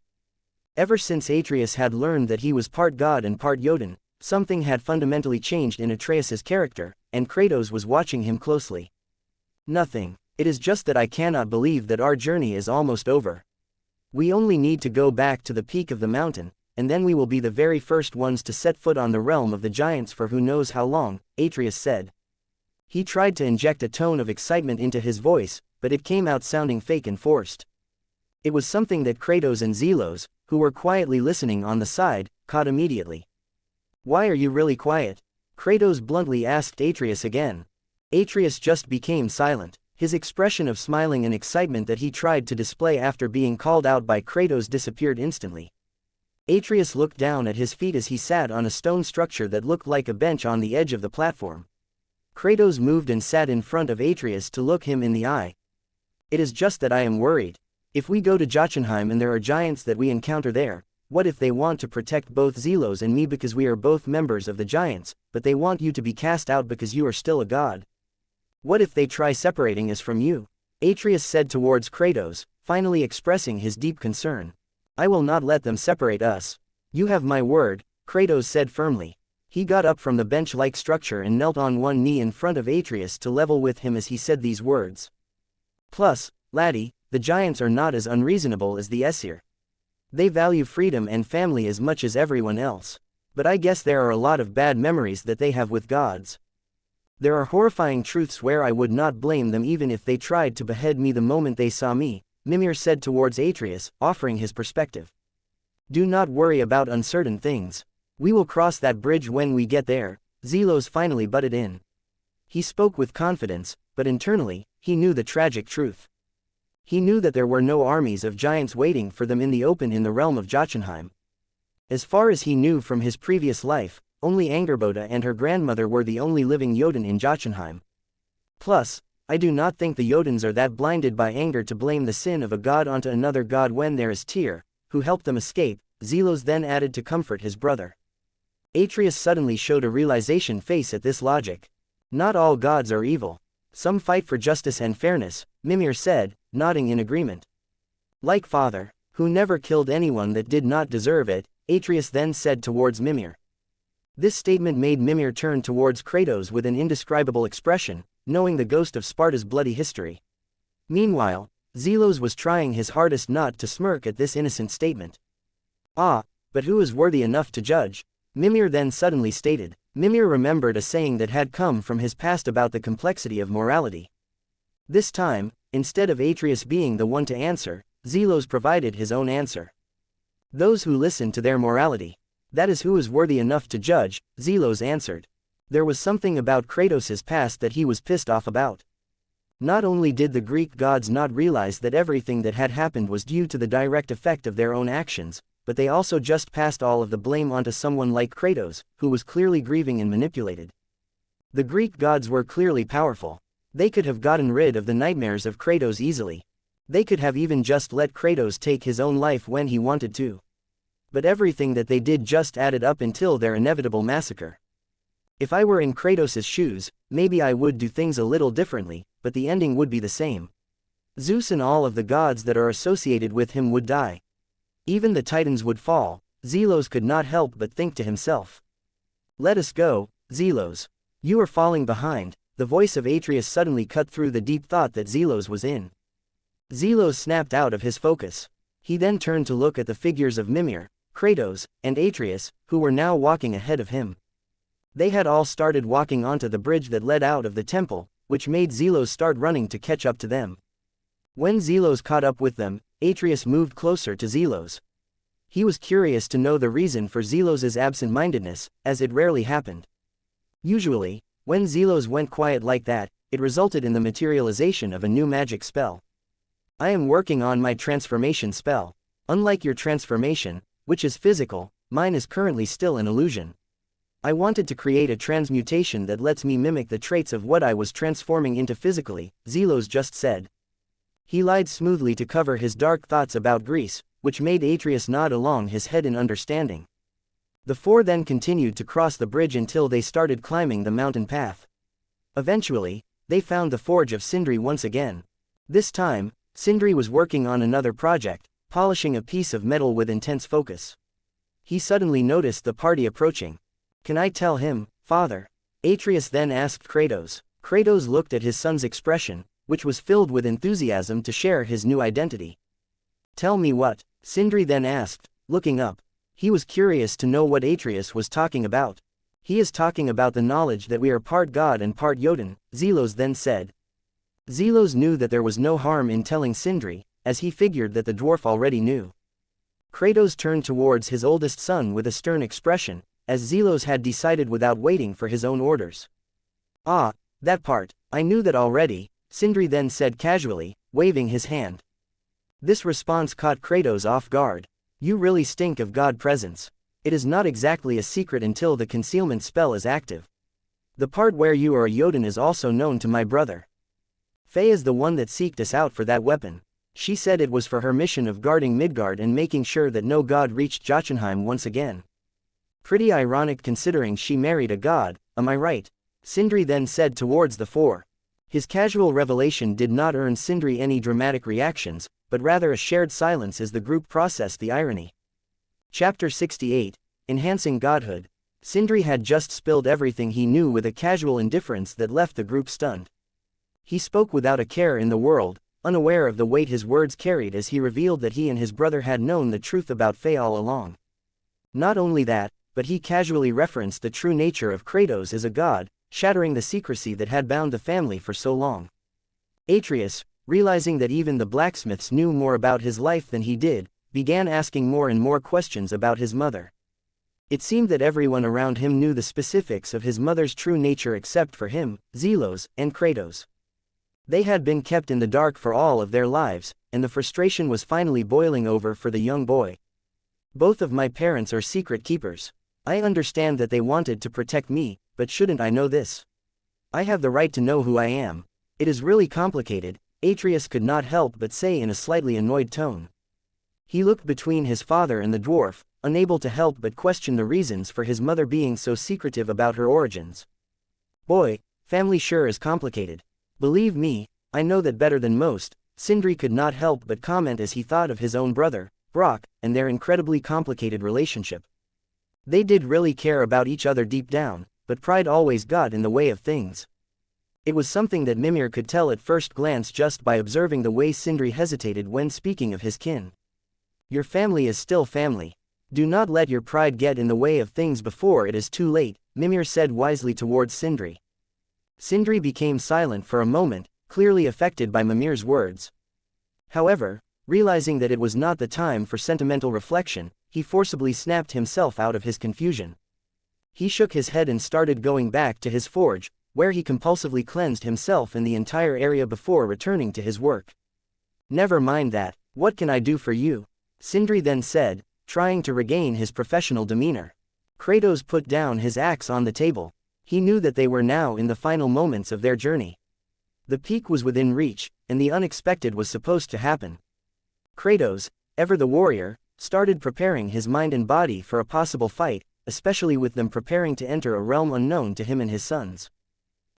Ever since Atreus had learned that he was part god and part Jotun, something had fundamentally changed in Atreus's character, and Kratos was watching him closely. "Nothing. It is just that I cannot believe that our journey is almost over. We only need to go back to the peak of the mountain, and then we will be the very first ones to set foot on the realm of the giants for who knows how long," Atreus said. He tried to inject a tone of excitement into his voice, but it came out sounding fake and forced. It was something that Kratos and Zelos, who were quietly listening on the side, caught immediately. "Why are you really quiet?" Kratos bluntly asked Atreus again. Atreus just became silent. His expression of smiling and excitement that he tried to display after being called out by Kratos disappeared instantly. Atreus looked down at his feet as he sat on a stone structure that looked like a bench on the edge of the platform. Kratos moved and sat in front of Atreus to look him in the eye. "It is just that I am worried. If we go to Jotunheim and there are giants that we encounter there, what if they want to protect both Zelos and me because we are both members of the giants, but they want you to be cast out because you are still a god? What if they try separating us from you?" Atreus said towards Kratos, finally expressing his deep concern. "I will not let them separate us. You have my word," Kratos said firmly. He got up from the bench-like structure and knelt on one knee in front of Atreus to level with him as he said these words. "Plus, laddie, the giants are not as unreasonable as the Aesir. They value freedom and family as much as everyone else. But I guess there are a lot of bad memories that they have with gods. There are horrifying truths where I would not blame them even if they tried to behead me the moment they saw me," Mimir said towards Atreus, offering his perspective. "Do not worry about uncertain things. We will cross that bridge when we get there," Zelos finally butted in. He spoke with confidence, but internally, he knew the tragic truth. He knew that there were no armies of giants waiting for them in the open in the realm of Jotunheim. As far as he knew from his previous life, only Angerboda and her grandmother were the only living Jotun in Jotunheim. Plus, I do not think the Jotuns are that blinded by anger to blame the sin of a god onto another god when there is Tyr, who helped them escape, Zelos then added to comfort his brother. Atreus suddenly showed a realization face at this logic. Not all gods are evil. Some fight for justice and fairness, Mimir said, nodding in agreement. Like father, who never killed anyone that did not deserve it, Atreus then said towards Mimir. This statement made Mimir turn towards Kratos with an indescribable expression, knowing the ghost of Sparta's bloody history. Meanwhile, Zelos was trying his hardest not to smirk at this innocent statement. Ah, but who is worthy enough to judge? Mimir then suddenly stated. Mimir remembered a saying that had come from his past about the complexity of morality. This time, instead of Atreus being the one to answer, Zelos provided his own answer. Those who listen to their morality. That is who is worthy enough to judge, Zelos answered. There was something about Kratos' past that he was pissed off about. Not only did the Greek gods not realize that everything that had happened was due to the direct effect of their own actions, but they also just passed all of the blame onto someone like Kratos, who was clearly grieving and manipulated. The Greek gods were clearly powerful. They could have gotten rid of the nightmares of Kratos easily. They could have even just let Kratos take his own life when he wanted to. But everything that they did just added up until their inevitable massacre. If I were in Kratos' shoes, maybe I would do things a little differently, but the ending would be the same. Zeus and all of the gods that are associated with him would die. Even the Titans would fall. Zelos could not help but think to himself. Let us go, Zelos. You are falling behind. The voice of Atreus suddenly cut through the deep thought that Zelos was in. Zelos snapped out of his focus. He then turned to look at the figures of Mimir, Kratos, and Atreus, who were now walking ahead of him. They had all started walking onto the bridge that led out of the temple, which made Zelos start running to catch up to them. When Zelos caught up with them, Atreus moved closer to Zelos. He was curious to know the reason for Zelos' absent-mindedness, as it rarely happened. Usually, when Zelos went quiet like that, it resulted in the materialization of a new magic spell. I am working on my transformation spell. Unlike your transformation, which is physical, mine is currently still an illusion. I wanted to create a transmutation that lets me mimic the traits of what I was transforming into physically, Zelos just said. He lied smoothly to cover his dark thoughts about Greece, which made Atreus nod along his head in understanding. The four then continued to cross the bridge until they started climbing the mountain path. Eventually, they found the forge of Sindri once again. This time, Sindri was working on another project, polishing a piece of metal with intense focus. He suddenly noticed the party approaching. Can I tell him, father? Atreus then asked Kratos. Kratos looked at his son's expression, which was filled with enthusiasm to share his new identity. Tell me what? Sindri then asked, looking up. He was curious to know what Atreus was talking about. He is talking about the knowledge that we are part god and part Jotun, Zelos then said. Zelos knew that there was no harm in telling Sindri, as he figured that the dwarf already knew. Kratos turned towards his oldest son with a stern expression, as Zelos had decided without waiting for his own orders. Ah, that part, I knew that already, Sindri then said casually, waving his hand. This response caught Kratos off guard. You really stink of god presence. It is not exactly a secret until the concealment spell is active. The part where you are a Jotun is also known to my brother. Faye is the one that seeked us out for that weapon. She said it was for her mission of guarding Midgard and making sure that no god reached Jotunheim once again. Pretty ironic considering she married a god, am I right? Sindri then said towards the four. His casual revelation did not earn Sindri any dramatic reactions, but rather a shared silence as the group processed the irony. Chapter 68, Enhancing Godhood. Sindri had just spilled everything he knew with a casual indifference that left the group stunned. He spoke without a care in the world, unaware of the weight his words carried as he revealed that he and his brother had known the truth about Faye all along. Not only that, but he casually referenced the true nature of Kratos as a god, shattering the secrecy that had bound the family for so long. Atreus, realizing that even the blacksmiths knew more about his life than he did, began asking more and more questions about his mother. It seemed that everyone around him knew the specifics of his mother's true nature except for him, Zelos, and Kratos. They had been kept in the dark for all of their lives, and the frustration was finally boiling over for the young boy. Both of my parents are secret keepers. I understand that they wanted to protect me, but shouldn't I know this? I have the right to know who I am. It is really complicated, Atreus could not help but say in a slightly annoyed tone. He looked between his father and the dwarf, unable to help but question the reasons for his mother being so secretive about her origins. Boy, family sure is complicated. Believe me, I know that better than most, Sindri could not help but comment as he thought of his own brother, Brock, and their incredibly complicated relationship. They did really care about each other deep down, but pride always got in the way of things. It was something that Mimir could tell at first glance just by observing the way Sindri hesitated when speaking of his kin. Your family is still family. Do not let your pride get in the way of things before it is too late, Mimir said wisely towards Sindri. Sindri became silent for a moment, clearly affected by Mimir's words. However, realizing that it was not the time for sentimental reflection, he forcibly snapped himself out of his confusion. He shook his head and started going back to his forge, where he compulsively cleansed himself and the entire area before returning to his work. Never mind that, what can I do for you? Sindri then said, trying to regain his professional demeanor. Kratos put down his axe on the table. He knew that they were now in the final moments of their journey. The peak was within reach, and the unexpected was supposed to happen. Kratos, ever the warrior, started preparing his mind and body for a possible fight, especially with them preparing to enter a realm unknown to him and his sons.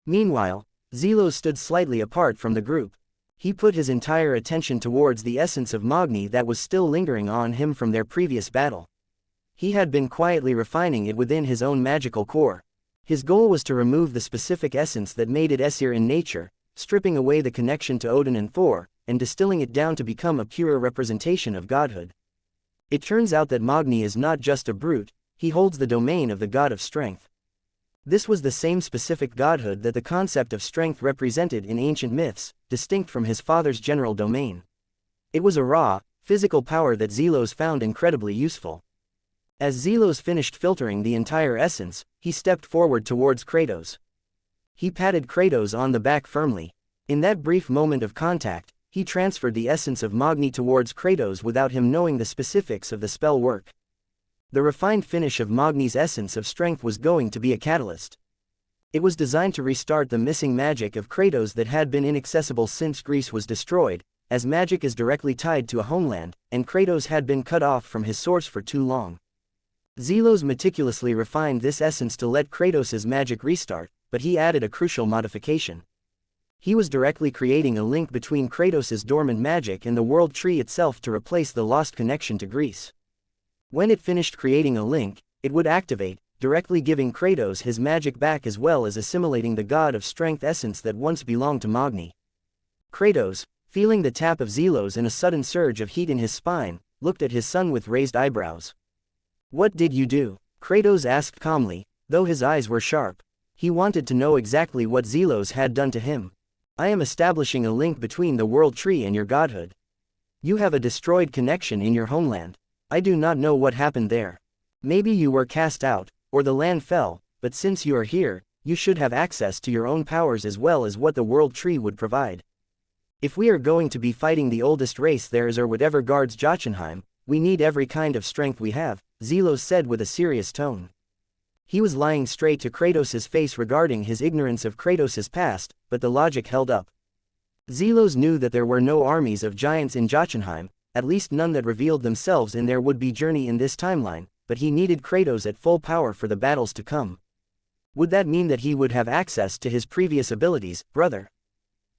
Meanwhile, Zelos stood slightly apart from the group. He put his entire attention towards the essence of Magni that was still lingering on him from their previous battle. He had been quietly refining it within his own magical core. His goal was to remove the specific essence that made it Aesir in nature, stripping away the connection to Odin and Thor, and distilling it down to become a purer representation of godhood. It turns out that Magni is not just a brute, he holds the domain of the god of strength. This was the same specific godhood that the concept of strength represented in ancient myths, distinct from his father's general domain. It was a raw, physical power that Zelos found incredibly useful. As Zelos finished filtering the entire essence, he stepped forward towards Kratos. He patted Kratos on the back firmly. In that brief moment of contact, he transferred the essence of Magni towards Kratos without him knowing the specifics of the spell work. The refined finish of Magni's essence of strength was going to be a catalyst. It was designed to restart the missing magic of Kratos that had been inaccessible since Greece was destroyed, as magic is directly tied to a homeland, and Kratos had been cut off from his source for too long. Zelos meticulously refined this essence to let Kratos' magic restart, but he added a crucial modification. He was directly creating a link between Kratos' dormant magic and the world tree itself to replace the lost connection to Greece. When it finished creating a link, it would activate, directly giving Kratos his magic back as well as assimilating the god of strength essence that once belonged to Magni. Kratos, feeling the tap of Zelos and a sudden surge of heat in his spine, looked at his son with raised eyebrows. "What did you do?" Kratos asked calmly, though his eyes were sharp. He wanted to know exactly what Zelos had done to him. "I am establishing a link between the world tree and your godhood. You have a destroyed connection in your homeland. I do not know what happened there. Maybe you were cast out, or the land fell, but since you are here, you should have access to your own powers as well as what the world tree would provide. If we are going to be fighting the oldest race there is or whatever guards Jotunheim, we need every kind of strength we have," Zelos said with a serious tone. He was lying straight to Kratos' face regarding his ignorance of Kratos' past, but the logic held up. Zelos knew that there were no armies of giants in Jotunheim, at least none that revealed themselves in their would-be journey in this timeline, but he needed Kratos at full power for the battles to come. Would that mean that he would have access to his previous abilities, brother?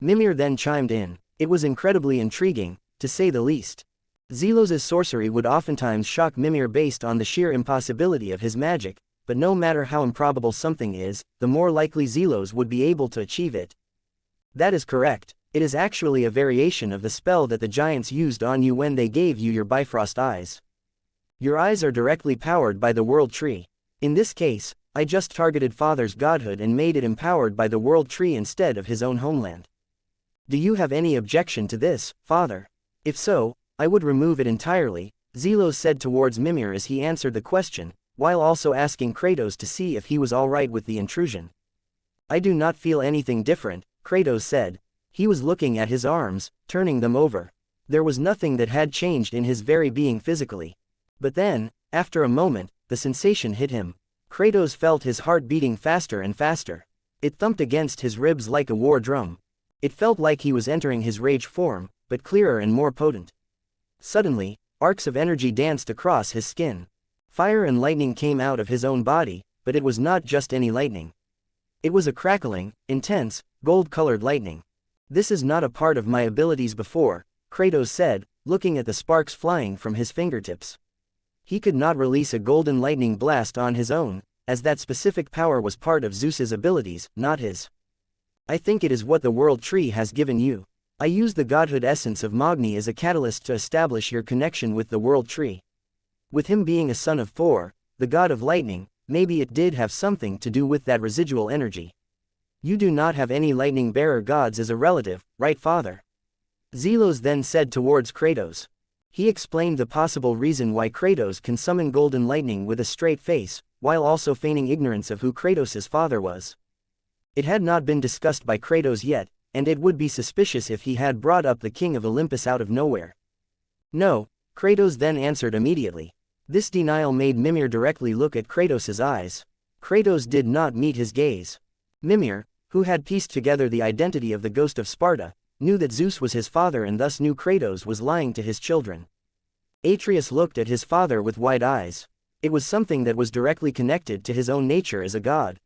Mimir then chimed in. It was incredibly intriguing, to say the least. Zelos' sorcery would oftentimes shock Mimir based on the sheer impossibility of his magic, but no matter how improbable something is, the more likely Zelos would be able to achieve it. That is correct. It is actually a variation of the spell that the giants used on you when they gave you your Bifrost eyes. Your eyes are directly powered by the world tree. In this case, I just targeted Father's godhood and made it empowered by the world tree instead of his own homeland. Do you have any objection to this, Father? If so, I would remove it entirely, Zelos said towards Mimir as he answered the question, while also asking Kratos to see if he was alright with the intrusion. I do not feel anything different, Kratos said. He was looking at his arms, turning them over. There was nothing that had changed in his very being physically. But then, after a moment, the sensation hit him. Kratos felt his heart beating faster and faster. It thumped against his ribs like a war drum. It felt like he was entering his rage form, but clearer and more potent. Suddenly, arcs of energy danced across his skin. Fire and lightning came out of his own body, but it was not just any lightning. It was a crackling, intense, gold-colored lightning. "This is not a part of my abilities before," Kratos said, looking at the sparks flying from his fingertips. He could not release a golden lightning blast on his own, as that specific power was part of Zeus's abilities, not his. "I think it is what the World Tree has given you. I use the godhood essence of Magni as a catalyst to establish your connection with the World Tree. With him being a son of Thor, the god of lightning, maybe it did have something to do with that residual energy. You do not have any lightning-bearer gods as a relative, right, father?" Zelos then said towards Kratos. He explained the possible reason why Kratos can summon golden lightning with a straight face, while also feigning ignorance of who Kratos' father was. It had not been discussed by Kratos yet, and it would be suspicious if he had brought up the king of Olympus out of nowhere. "No," Kratos then answered immediately. This denial made Mimir directly look at Kratos' eyes. Kratos did not meet his gaze. Mimir, who had pieced together the identity of the ghost of Sparta, knew that Zeus was his father and thus knew Kratos was lying to his children. Atreus looked at his father with wide eyes. It was something that was directly connected to his own nature as a god.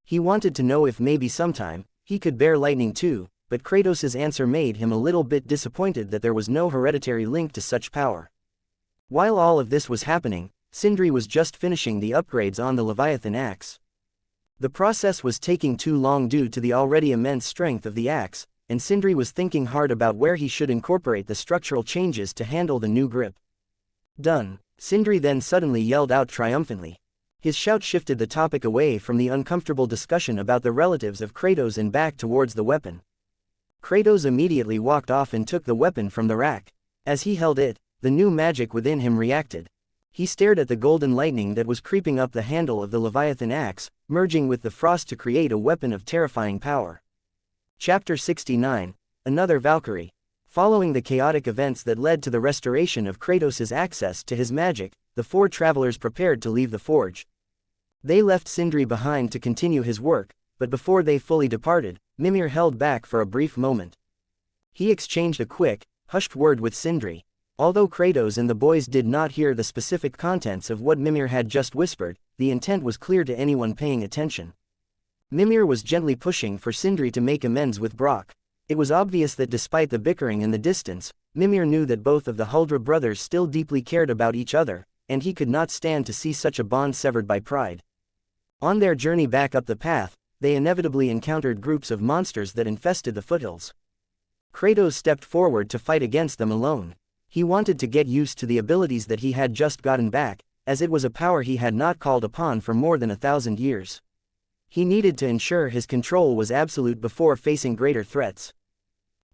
He wanted to know if maybe sometime, he could bear lightning too, but Kratos' answer made him a little bit disappointed that there was no hereditary link to such power. While all of this was happening, Sindri was just finishing the upgrades on the Leviathan axe. The process was taking too long due to the already immense strength of the axe, and Sindri was thinking hard about where he should incorporate the structural changes to handle the new grip. "Done," Sindri then suddenly yelled out triumphantly. His shout shifted the topic away from the uncomfortable discussion about the relatives of Kratos and back towards the weapon. Kratos immediately walked off and took the weapon from the rack. As he held it, the new magic within him reacted. He stared at the golden lightning that was creeping up the handle of the Leviathan axe, merging with the frost to create a weapon of terrifying power. Chapter 69, Another Valkyrie. Following the chaotic events that led to the restoration of Kratos' access to his magic, the four travelers prepared to leave the forge. They left Sindri behind to continue his work, but before they fully departed, Mimir held back for a brief moment. He exchanged a quick, hushed word with Sindri. Although Kratos and the boys did not hear the specific contents of what Mimir had just whispered, the intent was clear to anyone paying attention. Mimir was gently pushing for Sindri to make amends with Brock. It was obvious that despite the bickering and the distance, Mimir knew that both of the Huldra brothers still deeply cared about each other, and he could not stand to see such a bond severed by pride. On their journey back up the path, they inevitably encountered groups of monsters that infested the foothills. Kratos stepped forward to fight against them alone. He wanted to get used to the abilities that he had just gotten back, as it was a power he had not called upon for more than 1,000 years. He needed to ensure his control was absolute before facing greater threats.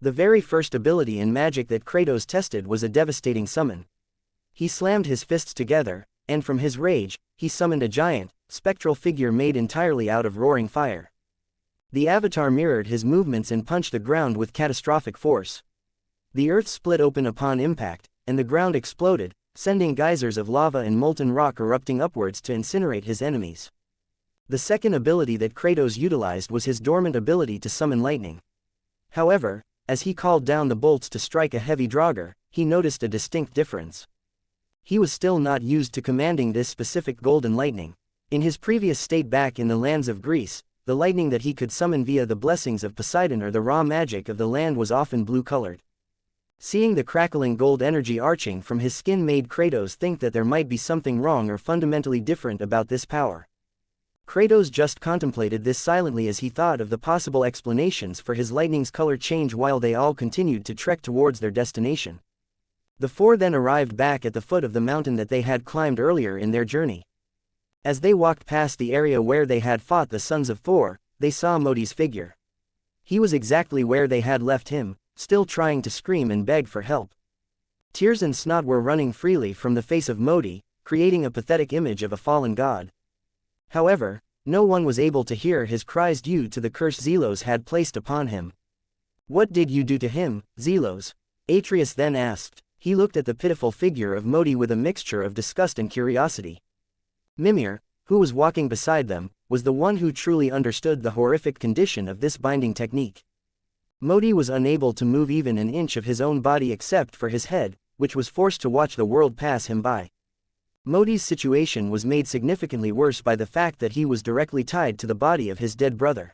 The very first ability in magic that Kratos tested was a devastating summon. He slammed his fists together, and from his rage, he summoned a giant, spectral figure made entirely out of roaring fire. The avatar mirrored his movements and punched the ground with catastrophic force. The earth split open upon impact, and the ground exploded, sending geysers of lava and molten rock erupting upwards to incinerate his enemies. The second ability that Kratos utilized was his dormant ability to summon lightning. However, as he called down the bolts to strike a heavy Draugr, he noticed a distinct difference. He was still not used to commanding this specific golden lightning. In his previous state back in the lands of Greece, the lightning that he could summon via the blessings of Poseidon or the raw magic of the land was often blue-colored. Seeing the crackling gold energy arching from his skin made Kratos think that there might be something wrong or fundamentally different about this power. Kratos just contemplated this silently as he thought of the possible explanations for his lightning's color change while they all continued to trek towards their destination. The four then arrived back at the foot of the mountain that they had climbed earlier in their journey. As they walked past the area where they had fought the sons of Thor, they saw Modi's figure. He was exactly where they had left him, still trying to scream and beg for help. Tears and snot were running freely from the face of Modi, creating a pathetic image of a fallen god. However, no one was able to hear his cries due to the curse Zelos had placed upon him. "What did you do to him, Zelos?" Atreus then asked. He looked at the pitiful figure of Modi with a mixture of disgust and curiosity. Mimir, who was walking beside them, was the one who truly understood the horrific condition of this binding technique. Modi was unable to move even an inch of his own body except for his head, which was forced to watch the world pass him by. Modi's situation was made significantly worse by the fact that he was directly tied to the body of his dead brother.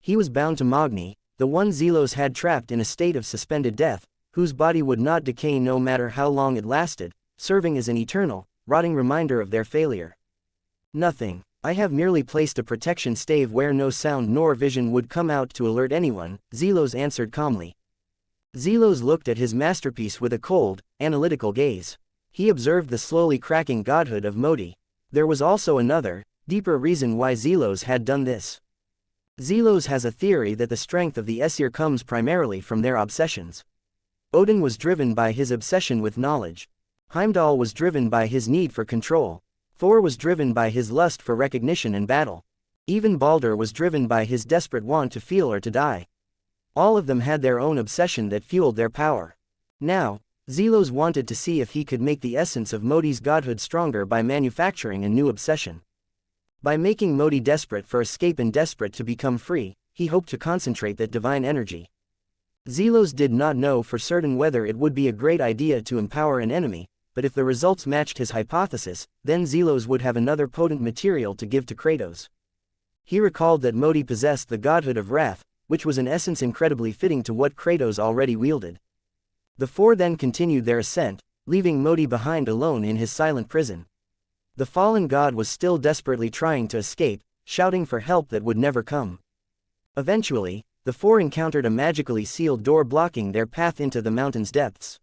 He was bound to Magni, the one Zelos had trapped in a state of suspended death, whose body would not decay no matter how long it lasted, serving as an eternal, rotting reminder of their failure. Nothing. I have merely placed a protection stave where no sound nor vision would come out to alert anyone, Zelos answered calmly. Zelos looked at his masterpiece with a cold, analytical gaze. He observed the slowly cracking godhood of Modi. There was also another, deeper reason why Zelos had done this. Zelos has a theory that the strength of the Aesir comes primarily from their obsessions. Odin was driven by his obsession with knowledge. Heimdall was driven by his need for control. Thor was driven by his lust for recognition and battle. Even Baldur was driven by his desperate want to feel or to die. All of them had their own obsession that fueled their power. Now, Zelos wanted to see if he could make the essence of Modi's godhood stronger by manufacturing a new obsession. By making Modi desperate for escape and desperate to become free, he hoped to concentrate that divine energy. Zelos did not know for certain whether it would be a great idea to empower an enemy, but if the results matched his hypothesis, then Zelos would have another potent material to give to Kratos. He recalled that Modi possessed the godhood of wrath, which was an essence incredibly fitting to what Kratos already wielded. The four then continued their ascent, leaving Modi behind alone in his silent prison. The fallen god was still desperately trying to escape, shouting for help that would never come. Eventually, the four encountered a magically sealed door blocking their path into the mountain's depths.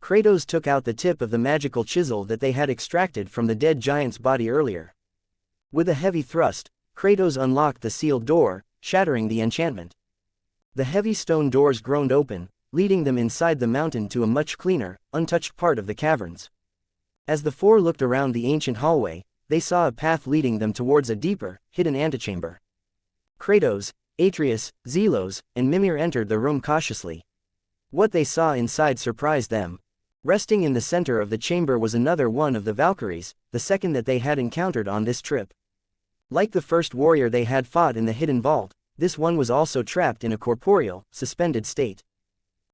Kratos took out the tip of the magical chisel that they had extracted from the dead giant's body earlier. With a heavy thrust, Kratos unlocked the sealed door, shattering the enchantment. The heavy stone doors groaned open, leading them inside the mountain to a much cleaner, untouched part of the caverns. As the four looked around the ancient hallway, they saw a path leading them towards a deeper, hidden antechamber. Kratos, Atreus, Zelos, and Mimir entered the room cautiously. What they saw inside surprised them. Resting in the center of the chamber was another one of the Valkyries, the second that they had encountered on this trip. Like the first warrior they had fought in the hidden vault, this one was also trapped in a corporeal, suspended state.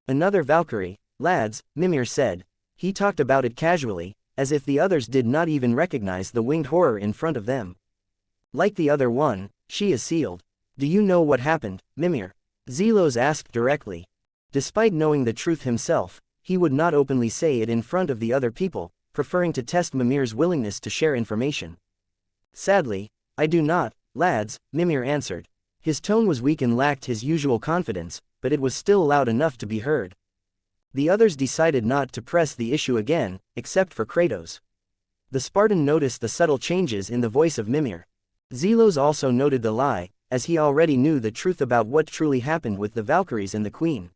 Another Valkyrie, lads, Mimir said. He talked about it casually, as if the others did not even recognize the winged horror in front of them. Like the other one, she is sealed. Do you know what happened, Mimir? Zelos asked directly. Despite knowing the truth himself, he would not openly say it in front of the other people, preferring to test Mimir's willingness to share information. Sadly, I do not, lads, Mimir answered. His tone was weak and lacked his usual confidence, but it was still loud enough to be heard. The others decided not to press the issue again, except for Kratos. The Spartan noticed the subtle changes in the voice of Mimir. Zelos also noted the lie, as he already knew the truth about what truly happened with the Valkyries and the Queen.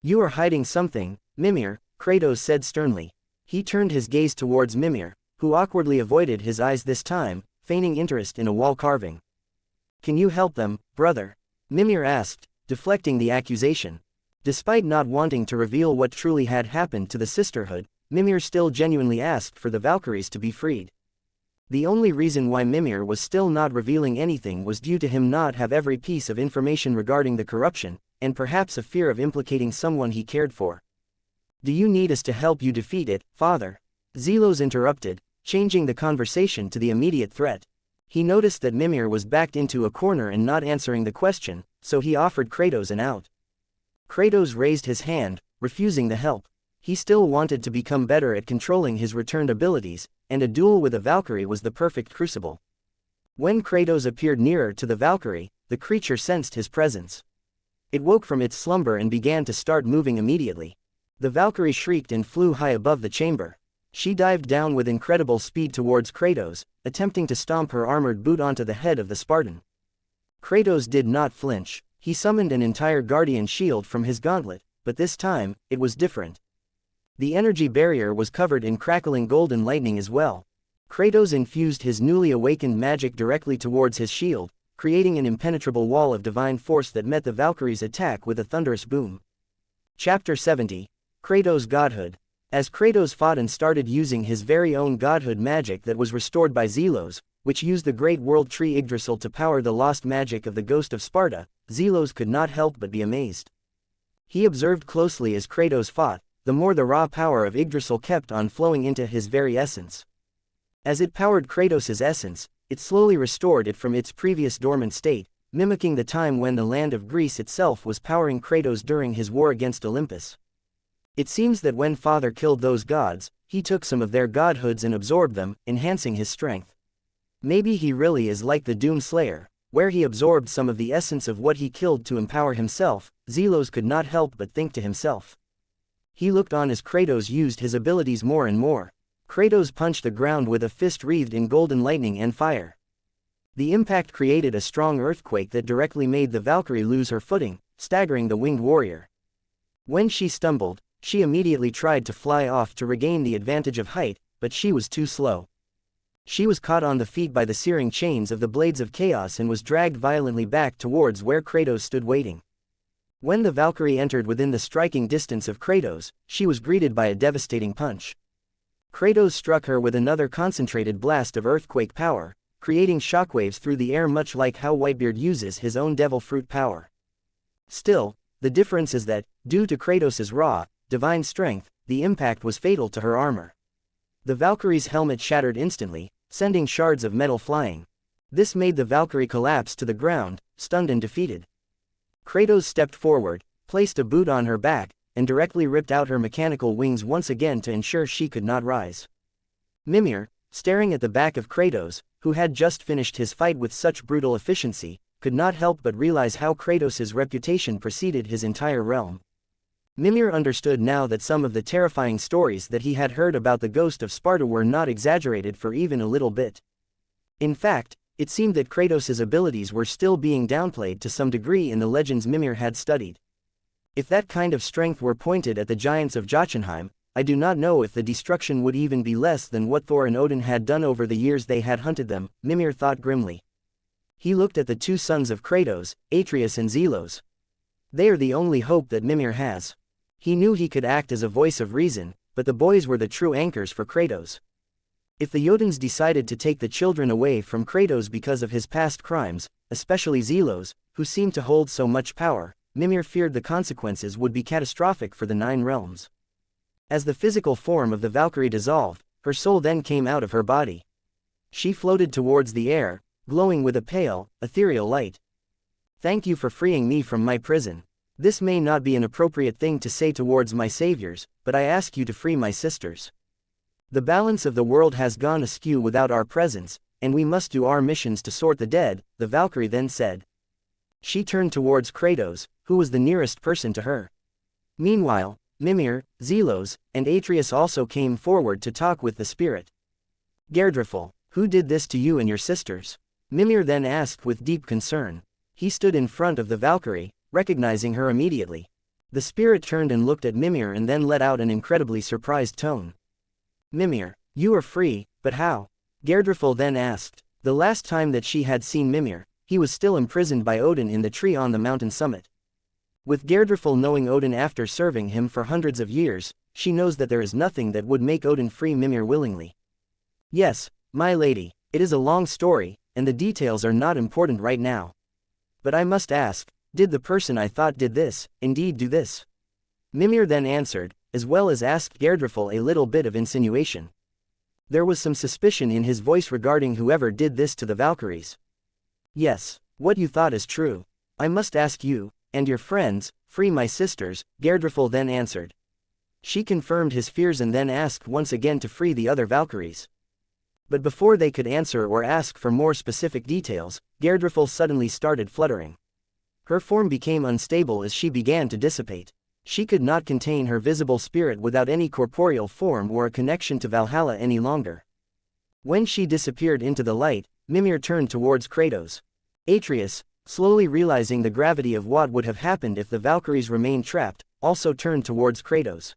You are hiding something, Mimir, Kratos said sternly. He turned his gaze towards Mimir, who awkwardly avoided his eyes this time, feigning interest in a wall carving. Can you help them, brother? Mimir asked, deflecting the accusation. Despite not wanting to reveal what truly had happened to the sisterhood, Mimir still genuinely asked for the Valkyries to be freed. The only reason why Mimir was still not revealing anything was due to him not have every piece of information regarding the corruption, and perhaps a fear of implicating someone he cared for. Do you need us to help you defeat it, father? Zelos interrupted, changing the conversation to the immediate threat. He noticed that Mimir was backed into a corner and not answering the question, so he offered Kratos an out. Kratos raised his hand, refusing the help. He still wanted to become better at controlling his returned abilities, and a duel with a Valkyrie was the perfect crucible. When Kratos appeared nearer to the Valkyrie, the creature sensed his presence. It woke from its slumber and began to start moving immediately. The Valkyrie shrieked and flew high above the chamber. She dived down with incredible speed towards Kratos, attempting to stomp her armored boot onto the head of the Spartan. Kratos did not flinch. He summoned an entire guardian shield from his gauntlet, but this time, it was different. The energy barrier was covered in crackling golden lightning as well. Kratos infused his newly awakened magic directly towards his shield, creating an impenetrable wall of divine force that met the Valkyrie's attack with a thunderous boom. Chapter 70. Kratos' Godhood. As Kratos fought and started using his very own godhood magic that was restored by Zelos, which used the great world tree Yggdrasil to power the lost magic of the Ghost of Sparta, Zelos could not help but be amazed. He observed closely as Kratos fought, the more the raw power of Yggdrasil kept on flowing into his very essence. As it powered Kratos' essence, it slowly restored it from its previous dormant state, mimicking the time when the land of Greece itself was powering Kratos during his war against Olympus. It seems that when Father killed those gods, he took some of their godhoods and absorbed them, enhancing his strength. Maybe he really is like the Doom Slayer, where he absorbed some of the essence of what he killed to empower himself. Zelos could not help but think to himself. He looked on as Kratos used his abilities more and more. Kratos punched the ground with a fist wreathed in golden lightning and fire. The impact created a strong earthquake that directly made the Valkyrie lose her footing, staggering the winged warrior. When she stumbled, she immediately tried to fly off to regain the advantage of height, but she was too slow. She was caught on the feet by the searing chains of the Blades of Chaos and was dragged violently back towards where Kratos stood waiting. When the Valkyrie entered within the striking distance of Kratos, she was greeted by a devastating punch. Kratos struck her with another concentrated blast of earthquake power, creating shockwaves through the air much like how Whitebeard uses his own devil fruit power. Still, the difference is that, due to Kratos' raw, divine strength, the impact was fatal to her armor. The Valkyrie's helmet shattered instantly, sending shards of metal flying. This made the Valkyrie collapse to the ground, stunned and defeated. Kratos stepped forward, placed a boot on her back, and directly ripped out her mechanical wings once again to ensure she could not rise. Mimir, staring at the back of Kratos, who had just finished his fight with such brutal efficiency, could not help but realize how Kratos' reputation preceded his entire realm. Mimir understood now that some of the terrifying stories that he had heard about the ghost of Sparta were not exaggerated for even a little bit. In fact, it seemed that Kratos' abilities were still being downplayed to some degree in the legends Mimir had studied. If that kind of strength were pointed at the giants of Jotunheim, I do not know if the destruction would even be less than what Thor and Odin had done over the years they had hunted them, Mimir thought grimly. He looked at the two sons of Kratos, Atreus and Zelos. They are the only hope that Mimir has. He knew he could act as a voice of reason, but the boys were the true anchors for Kratos. If the Jotuns decided to take the children away from Kratos because of his past crimes, especially Zelos, who seemed to hold so much power, Mimir feared the consequences would be catastrophic for the Nine Realms. As the physical form of the Valkyrie dissolved, her soul then came out of her body. She floated towards the air, glowing with a pale, ethereal light. "Thank you for freeing me from my prison. This may not be an appropriate thing to say towards my saviors, but I ask you to free my sisters. The balance of the world has gone askew without our presence, and we must do our missions to sort the dead," the Valkyrie then said. She turned towards Kratos, who was the nearest person to her. Meanwhile, Mimir, Zelos, and Atreus also came forward to talk with the spirit. "Gerdrifel, who did this to you and your sisters?" Mimir then asked with deep concern. He stood in front of the Valkyrie, recognizing her immediately. The spirit turned and looked at Mimir and then let out an incredibly surprised tone. "Mimir, you are free, but how?" Gerdrifel then asked. The last time that she had seen Mimir, he was still imprisoned by Odin in the tree on the mountain summit. With Gerdrifel knowing Odin after serving him for hundreds of years, she knows that there is nothing that would make Odin free Mimir willingly. "Yes, my lady, it is a long story, and the details are not important right now. But I must ask, did the person I thought did this, indeed do this?" Mimir then answered, as well as asked Gerdrifel a little bit of insinuation. There was some suspicion in his voice regarding whoever did this to the Valkyries. "Yes, what you thought is true. I must ask you, and your friends, free my sisters," Gerdrifel then answered. She confirmed his fears and then asked once again to free the other Valkyries. But before they could answer or ask for more specific details, Gerdrifel suddenly started fluttering. Her form became unstable as she began to dissipate. She could not contain her visible spirit without any corporeal form or a connection to Valhalla any longer. When she disappeared into the light, Mimir turned towards Kratos. Atreus, slowly realizing the gravity of what would have happened if the Valkyries remained trapped, also turned towards Kratos.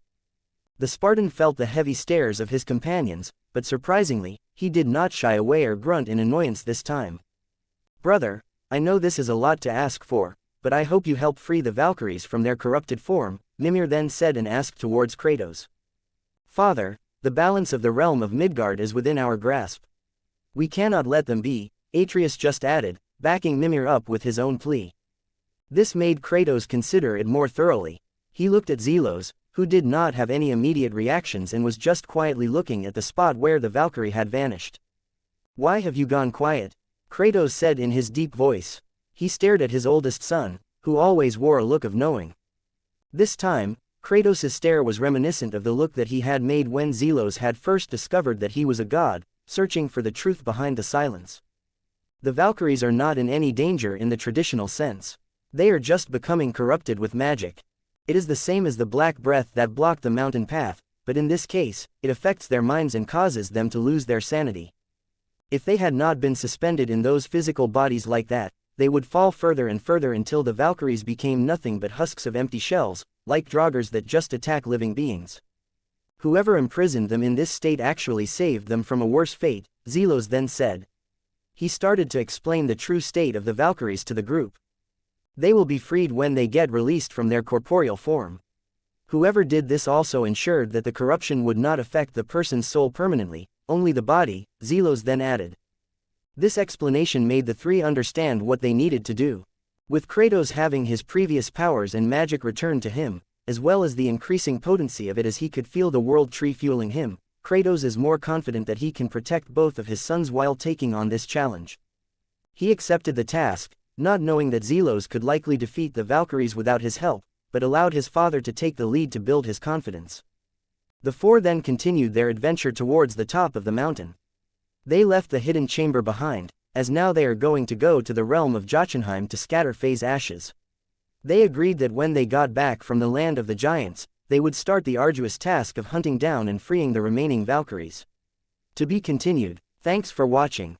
The Spartan felt the heavy stares of his companions, but surprisingly, he did not shy away or grunt in annoyance this time. "Brother, I know this is a lot to ask for, but I hope you help free the Valkyries from their corrupted form," Mimir then said and asked towards Kratos. "Father, the balance of the realm of Midgard is within our grasp. We cannot let them be," Atreus just added, backing Mimir up with his own plea. This made Kratos consider it more thoroughly. He looked at Zelos, who did not have any immediate reactions and was just quietly looking at the spot where the Valkyrie had vanished. "Why have you gone quiet?" Kratos said in his deep voice. He stared at his oldest son, who always wore a look of knowing. This time, Kratos' stare was reminiscent of the look that he had made when Zelos had first discovered that he was a god, searching for the truth behind the silence. The Valkyries are not in any danger in the traditional sense. They are just becoming corrupted with magic. It is the same as the black breath that blocked the mountain path, but in this case, it affects their minds and causes them to lose their sanity. If they had not been suspended in those physical bodies like that, they would fall further and further until the Valkyries became nothing but husks of empty shells, like draugrs that just attack living beings. Whoever imprisoned them in this state actually saved them from a worse fate, Zelos then said. He started to explain the true state of the Valkyries to the group. They will be freed when they get released from their corporeal form. Whoever did this also ensured that the corruption would not affect the person's soul permanently, only the body, Zelos then added. This explanation made the three understand what they needed to do. With Kratos having his previous powers and magic returned to him, as well as the increasing potency of it as he could feel the world tree fueling him, Kratos is more confident that he can protect both of his sons while taking on this challenge. He accepted the task, not knowing that Zelos could likely defeat the Valkyries without his help, but allowed his father to take the lead to build his confidence. The four then continued their adventure towards the top of the mountain. They left the hidden chamber behind, as now they are going to go to the realm of Jotunheim to scatter Faye's ashes. They agreed that when they got back from the land of the giants, they would start the arduous task of hunting down and freeing the remaining Valkyries. To be continued. Thanks for watching.